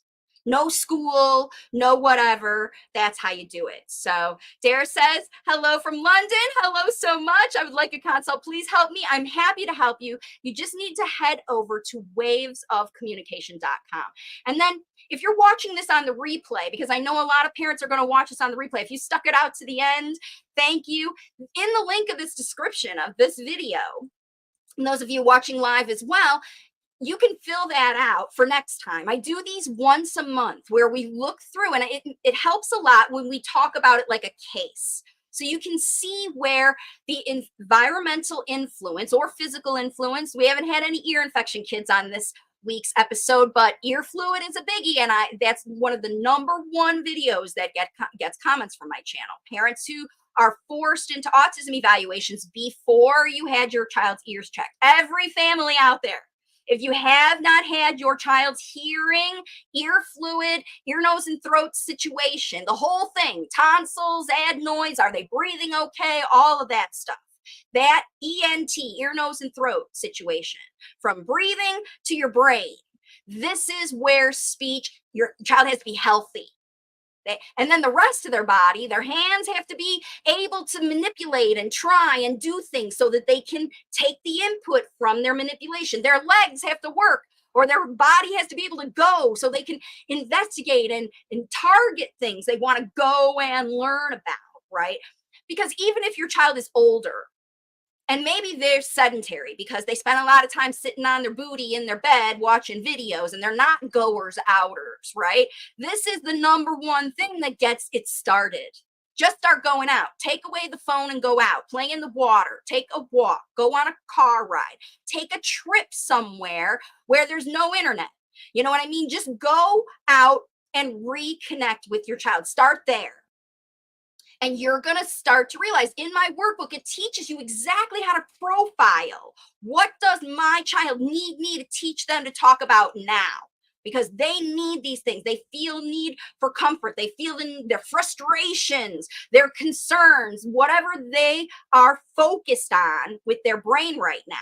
No school, no whatever. That's how you do it. So Dara says, hello from London. Hello so much. I would like a consult. Please help me. I'm happy to help you. You just need to head over to wavesofcommunication.com. And then if you're watching this on the replay, because I know a lot of parents are going to watch this on the replay, if you stuck it out to the end, thank you. In the link of this description of this video, and those of you watching live as well, you can fill that out for next time. I do these once a month where we look through, and it helps a lot when we talk about it like a case. So you can see where the environmental influence or physical influence, we haven't had any ear infection kids on this week's episode, but ear fluid is a biggie, and that's one of the #1 videos that gets comments from my channel. Parents who are forced into autism evaluations before you had your child's ears checked. Every family out there, if you have not had your child's hearing, ear fluid, ear, nose, and throat situation, the whole thing, tonsils, adenoids, are they breathing okay, all of that stuff. That ENT, ear, nose, and throat situation, from breathing to your brain, this is where speech, your child has to be healthy. And then the rest of their body, their hands have to be able to manipulate and try and do things so that they can take the input from their manipulation. Their legs have to work, or their body has to be able to go so they can investigate and target things they want to go and learn about, right? Because even if your child is older, and maybe they're sedentary because they spend a lot of time sitting on their booty in their bed watching videos and they're not goers outers, right? This is the number one thing that gets it started. Just start going out. Take away the phone and go out. Play in the water. Take a walk. Go on a car ride. Take a trip somewhere where there's no internet. You know what I mean? Just go out and reconnect with your child. Start there. And you're going to start to realize in my workbook, it teaches you exactly how to profile. What does my child need me to teach them to talk about now? Because they need these things. They feel need for comfort. They feel their frustrations, their concerns, whatever they are focused on with their brain right now.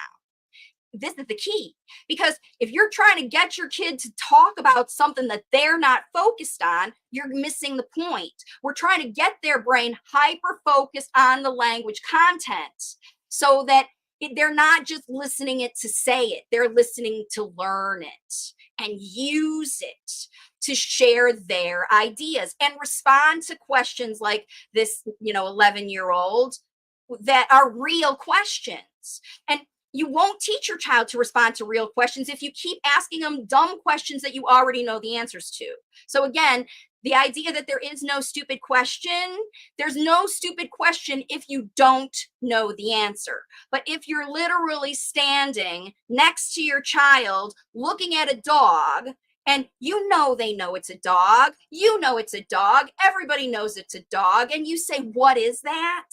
This is the key, because if you're trying to get your kid to talk about something that they're not focused on, you're missing the point. We're trying to get their brain hyper focused on the language content so that they're not just listening it to say it, they're listening to learn it and use it to share their ideas and respond to questions like this, 11-year-old that are real questions. And you won't teach your child to respond to real questions if you keep asking them dumb questions that you already know the answers to. So again, the idea that there is no stupid question, there's no stupid question if you don't know the answer. But if you're literally standing next to your child looking at a dog, and they know it's a dog, it's a dog, everybody knows it's a dog, and you say, what is that?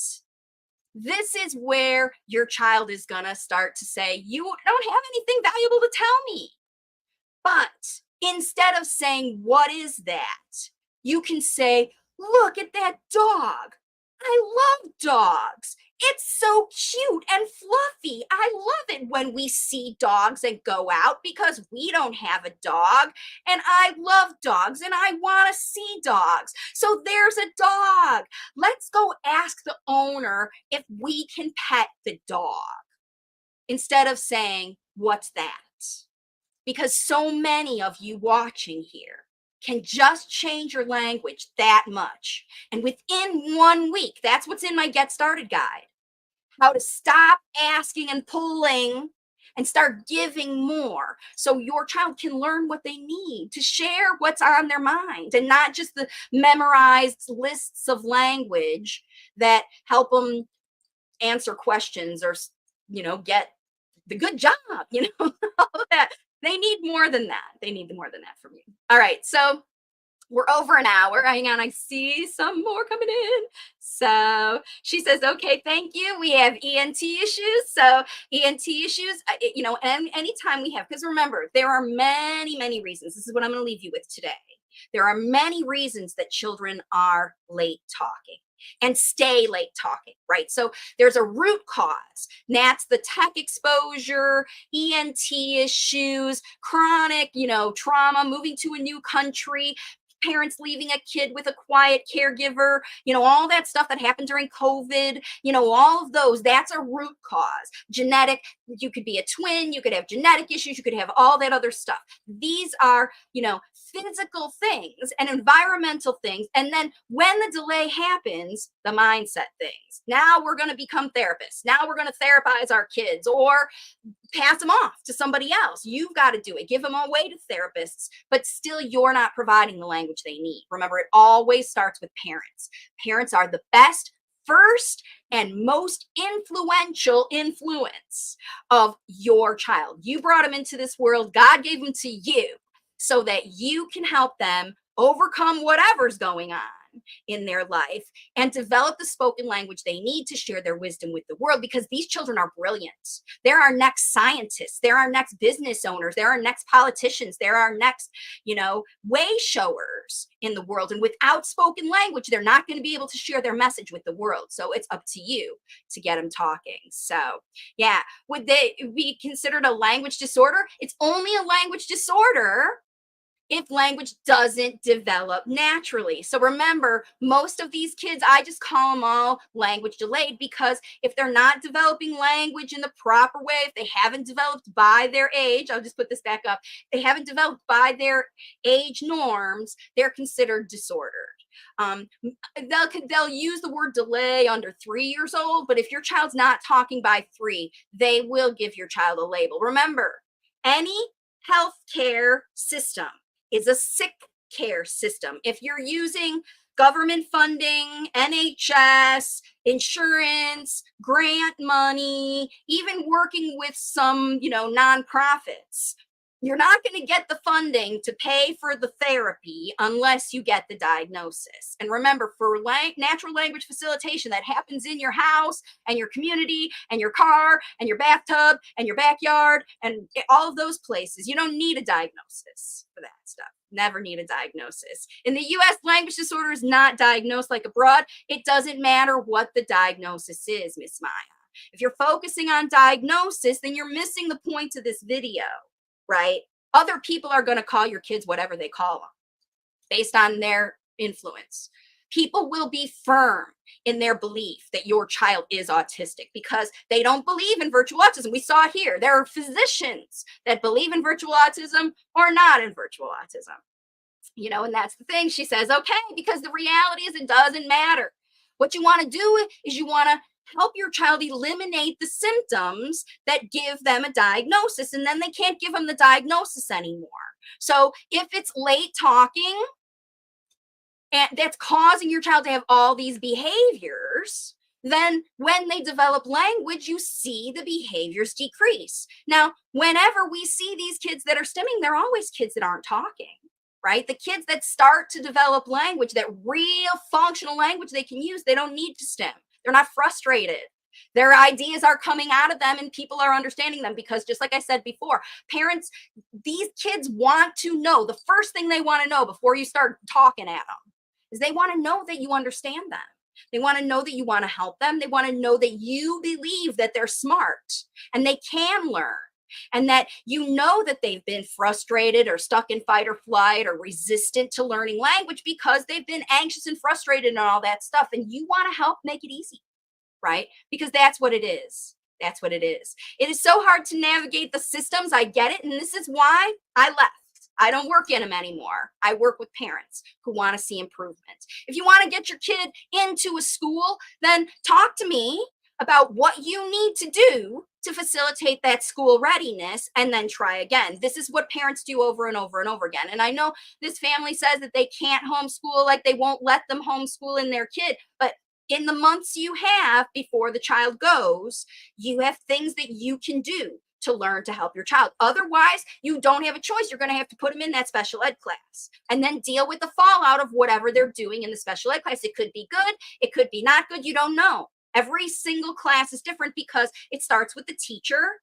This is where your child is going to start to say, you don't have anything valuable to tell me. But instead of saying, what is that? You can say, look at that dog. I love dogs. It's so cute and fluffy. I love it when we see dogs and go out because we don't have a dog. And I love dogs and I want to see dogs. So there's a dog. Let's go ask the owner if we can pet the dog instead of saying, what's that? Because so many of you watching here can just change your language that much. And within 1 week, that's what's in my Get Started guide, how to stop asking and pulling and start giving more so your child can learn what they need to share what's on their mind and not just the memorized lists of language that help them answer questions or, get the good job, all that. They need more than that. They need more than that from you. All right. So we're over an hour. Hang on. I see some more coming in. So she says, okay, thank you. We have ENT issues. So ENT issues, and anytime we have, because remember, there are many, many reasons. This is what I'm going to leave you with today. There are many reasons that children are late talking and stay late talking, right? So there's a root cause. And that's the tech exposure, ENT issues, chronic, trauma, moving to a new country, parents leaving a kid with a quiet caregiver, all that stuff that happened during COVID, all of those, that's a root cause. Genetic, you could be a twin, you could have genetic issues, you could have all that other stuff. These are, physical things and environmental things. And then when the delay happens, the mindset things. Now we're going to become therapists. Now we're going to therapize our kids or pass them off to somebody else. You've got to do it. Give them away to therapists, but still you're not providing the language they need. Remember, it always starts with parents. Parents are the best, first, and most influential influence of your child. You brought them into this world. God gave them to you so that you can help them overcome whatever's going on in their life and develop the spoken language they need to share their wisdom with the world, because these children are brilliant. They're our next scientists. They're our next business owners. They're our next politicians. They're our next, way showers in the world. And without spoken language, they're not going to be able to share their message with the world. So it's up to you to get them talking. So yeah, would they be considered a language disorder? It's only a language disorder if language doesn't develop naturally. So remember, most of these kids, I just call them all language delayed, because if they're not developing language in the proper way, if they haven't developed by their age, I'll just put this back up, they haven't developed by their age norms, they're considered disordered. They'll use the word delay under 3 years old, but if your child's not talking by 3, they will give your child a label. Remember, any healthcare system is a sick care system. If you're using government funding, NHS, insurance, grant money, even working with some, nonprofits, you're not going to get the funding to pay for the therapy unless you get the diagnosis. And remember, for natural language facilitation, that happens in your house and your community and your car and your bathtub and your backyard and all of those places. You don't need a diagnosis for that stuff. Never need a diagnosis. In the US, language disorder is not diagnosed like abroad. It doesn't matter what the diagnosis is, Miss Maya. If you're focusing on diagnosis, then you're missing the point of this video, right? Other people are going to call your kids whatever they call them based on their influence. People will be firm in their belief that your child is autistic because they don't believe in virtual autism. We saw here, there are physicians that believe in virtual autism or not in virtual autism. And that's the thing. She says, okay, because the reality is it doesn't matter. What you want to do is you want to help your child eliminate the symptoms that give them a diagnosis, and then they can't give them the diagnosis anymore. So if it's late talking, and that's causing your child to have all these behaviors, then when they develop language, you see the behaviors decrease. Now, whenever we see these kids that are stimming, they're always kids that aren't talking, right? The kids that start to develop language, that real functional language they can use, they don't need to stim. They're not frustrated. Their ideas are coming out of them and people are understanding them because, just like I said before, parents, these kids want to know, the first thing they want to know before you start talking at them is they want to know that you understand them. They want to know that you want to help them. They want to know that you believe that they're smart and they can learn, and that that they've been frustrated or stuck in fight or flight or resistant to learning language because they've been anxious and frustrated and all that stuff. And you want to help make it easy, right? Because that's what it is. That's what it is. It is so hard to navigate the systems. I get it. And this is why I left. I don't work in them anymore. I work with parents who want to see improvement. If you want to get your kid into a school, then talk to me about what you need to do to facilitate that school readiness, and then try again. This is what parents do over and over and over again. And I know this family says that they can't homeschool, like they won't let them homeschool in their kid, but in the months you have before the child goes, you have things that you can do to learn to help your child. Otherwise, you don't have a choice. You're going to have to put them in that special ed class and then deal with the fallout of whatever they're doing in the special ed class. It could be good. It could be not good. You don't know. Every single class is different because it starts with the teacher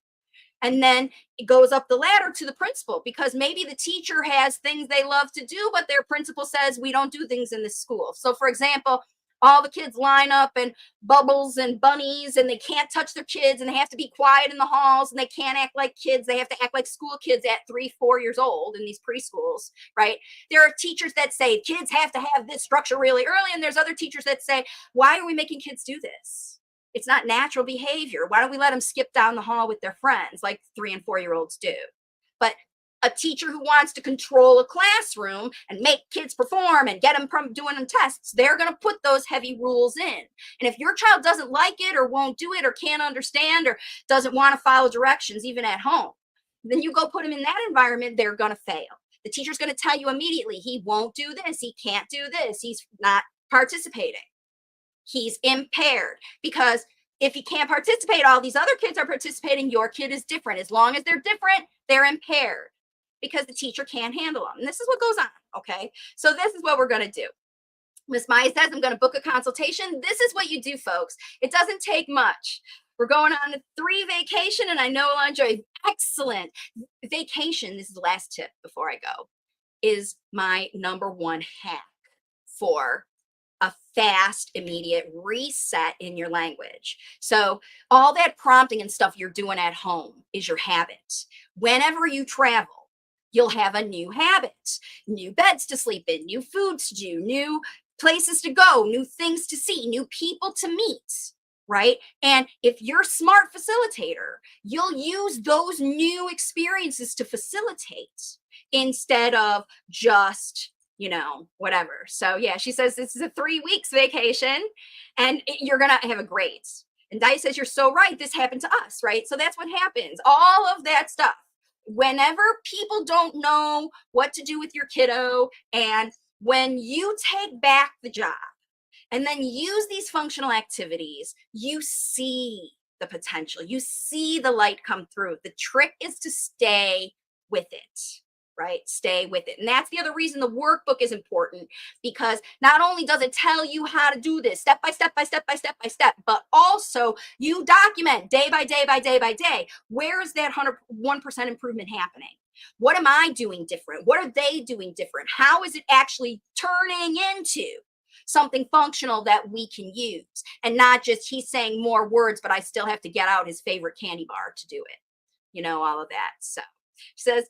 and then it goes up the ladder to the principal, because maybe the teacher has things they love to do, but their principal says we don't do things in this school. So for example, all the kids line up and bubbles and bunnies, and they can't touch their kids, and they have to be quiet in the halls, and they can't act like kids. They have to act like school kids at 3-4 years old in these preschools, right? There are teachers that say kids have to have this structure really early, and there's other teachers that say, why are we making kids do this? It's not natural behavior. Why don't we let them skip down the hall with their friends like 3- and 4-year-olds do? But a teacher who wants to control a classroom and make kids perform and get them doing them tests, they're going to put those heavy rules in. And if your child doesn't like it or won't do it or can't understand or doesn't want to follow directions, even at home, then you go put them in that environment, they're going to fail. The teacher's going to tell you immediately, he won't do this, he can't do this, he's not participating, he's impaired. Because if he can't participate, all these other kids are participating, your kid is different. As long as they're different, they're impaired, because the teacher can't handle them. And this is what goes on, okay? So this is what we're going to do. Miss Maya says, I'm going to book a consultation. This is what you do, folks. It doesn't take much. We're going on a 3 vacation, and I know I'll enjoy. Excellent vacation. This is the last tip before I go, is my #1 hack for a fast, immediate reset in your language. So all that prompting and stuff you're doing at home is your habit. Whenever you travel, you'll have a new habit, new beds to sleep in, new foods to do, new places to go, new things to see, new people to meet, right? And if you're a smart facilitator, you'll use those new experiences to facilitate instead of just whatever. So yeah, she says this is a 3 weeks vacation and you're going to have a great. And Dice says, you're so right. This happened to us, right? So that's what happens. All of that stuff. Whenever people don't know what to do with your kiddo, and when you take back the job and then use these functional activities, you see the potential. You see the light come through. The trick is to stay with it, right? Stay with it. And that's the other reason the workbook is important, because not only does it tell you how to do this step by step by step by step by step, but also you document day by day by day by day. Where is that 101% improvement happening? What am I doing different? What are they doing different? How is it actually turning into something functional that we can use, and not just he's saying more words, but I still have to get out his favorite candy bar to do it, all of that. So she says,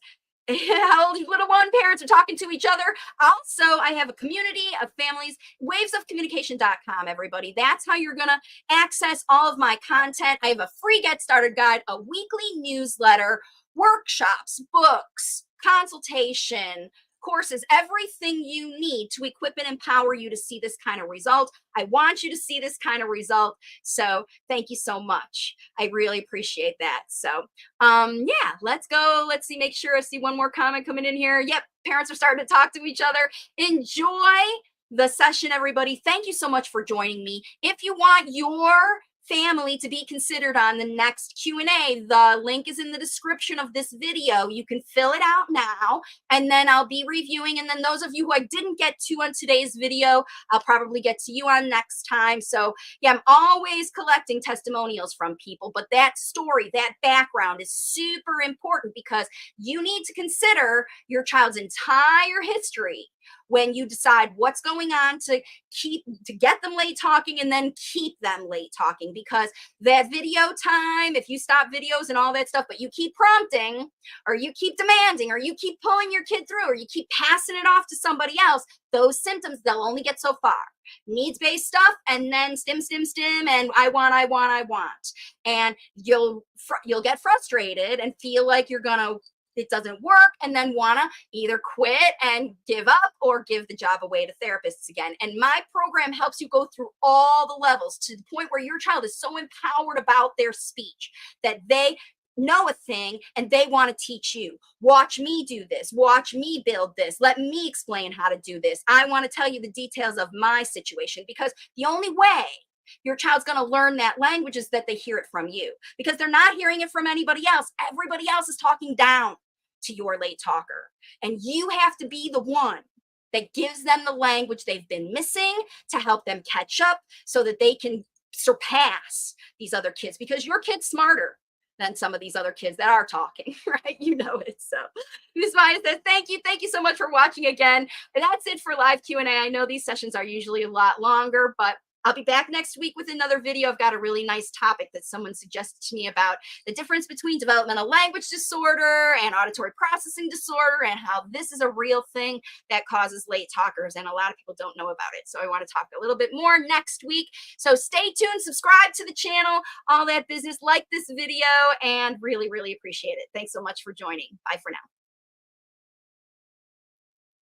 how little one parents are talking to each other. Also, I have a community of families, wavesofcommunication.com, everybody. That's how you're going to access all of my content. I have a free get started guide, a weekly newsletter, workshops, books, consultation, courses, everything you need to equip and empower you to see this kind of result. I want you to see this kind of result. So thank you so much. I really appreciate that. So yeah, let's go. Let's see, make sure I see one more comment coming in here. Yep, parents are starting to talk to each other. Enjoy the session, everybody. Thank you so much for joining me. If you want your family to be considered on the next Q&A, the link is in the description of this video. You can fill it out now, and then I'll be reviewing. And then those of you who I didn't get to on today's video, I'll probably get to you on next time. So yeah, I'm always collecting testimonials from people, but that story, that background is super important, because you need to consider your child's entire history when you decide what's going on to get them late talking and then keep them late talking. Because that video time, if you stop videos and all that stuff, but you keep prompting, or you keep demanding, or you keep pulling your kid through, or you keep passing it off to somebody else, those symptoms, they'll only get so far. Needs-based stuff, and then stim, and I want. And you'll get frustrated and feel like it doesn't work, and then want to either quit and give up or give the job away to therapists again. And my program helps you go through all the levels to the point where your child is so empowered about their speech that they know a thing and they want to teach you. Watch me do this. Watch me build this. Let me explain how to do this. I want to tell you the details of my situation, because the only way your child's going to learn that language is that they hear it from you, because they're not hearing it from anybody else. Everybody else is talking down to your late talker, and you have to be the one that gives them the language they've been missing to help them catch up so that they can surpass these other kids, because your kid's smarter than some of these other kids that are talking, right? You know it. So Usmaya says, thank you so much for watching again. And that's it for live Q&A. I know these sessions are usually a lot longer, but I'll be back next week with another video. I've got a really nice topic that someone suggested to me about the difference between developmental language disorder and auditory processing disorder, and how this is a real thing that causes late talkers, and a lot of people don't know about it. So I want to talk a little bit more next week. So stay tuned, subscribe to the channel, all that business, like this video, and really, really appreciate it. Thanks so much for joining. Bye for now.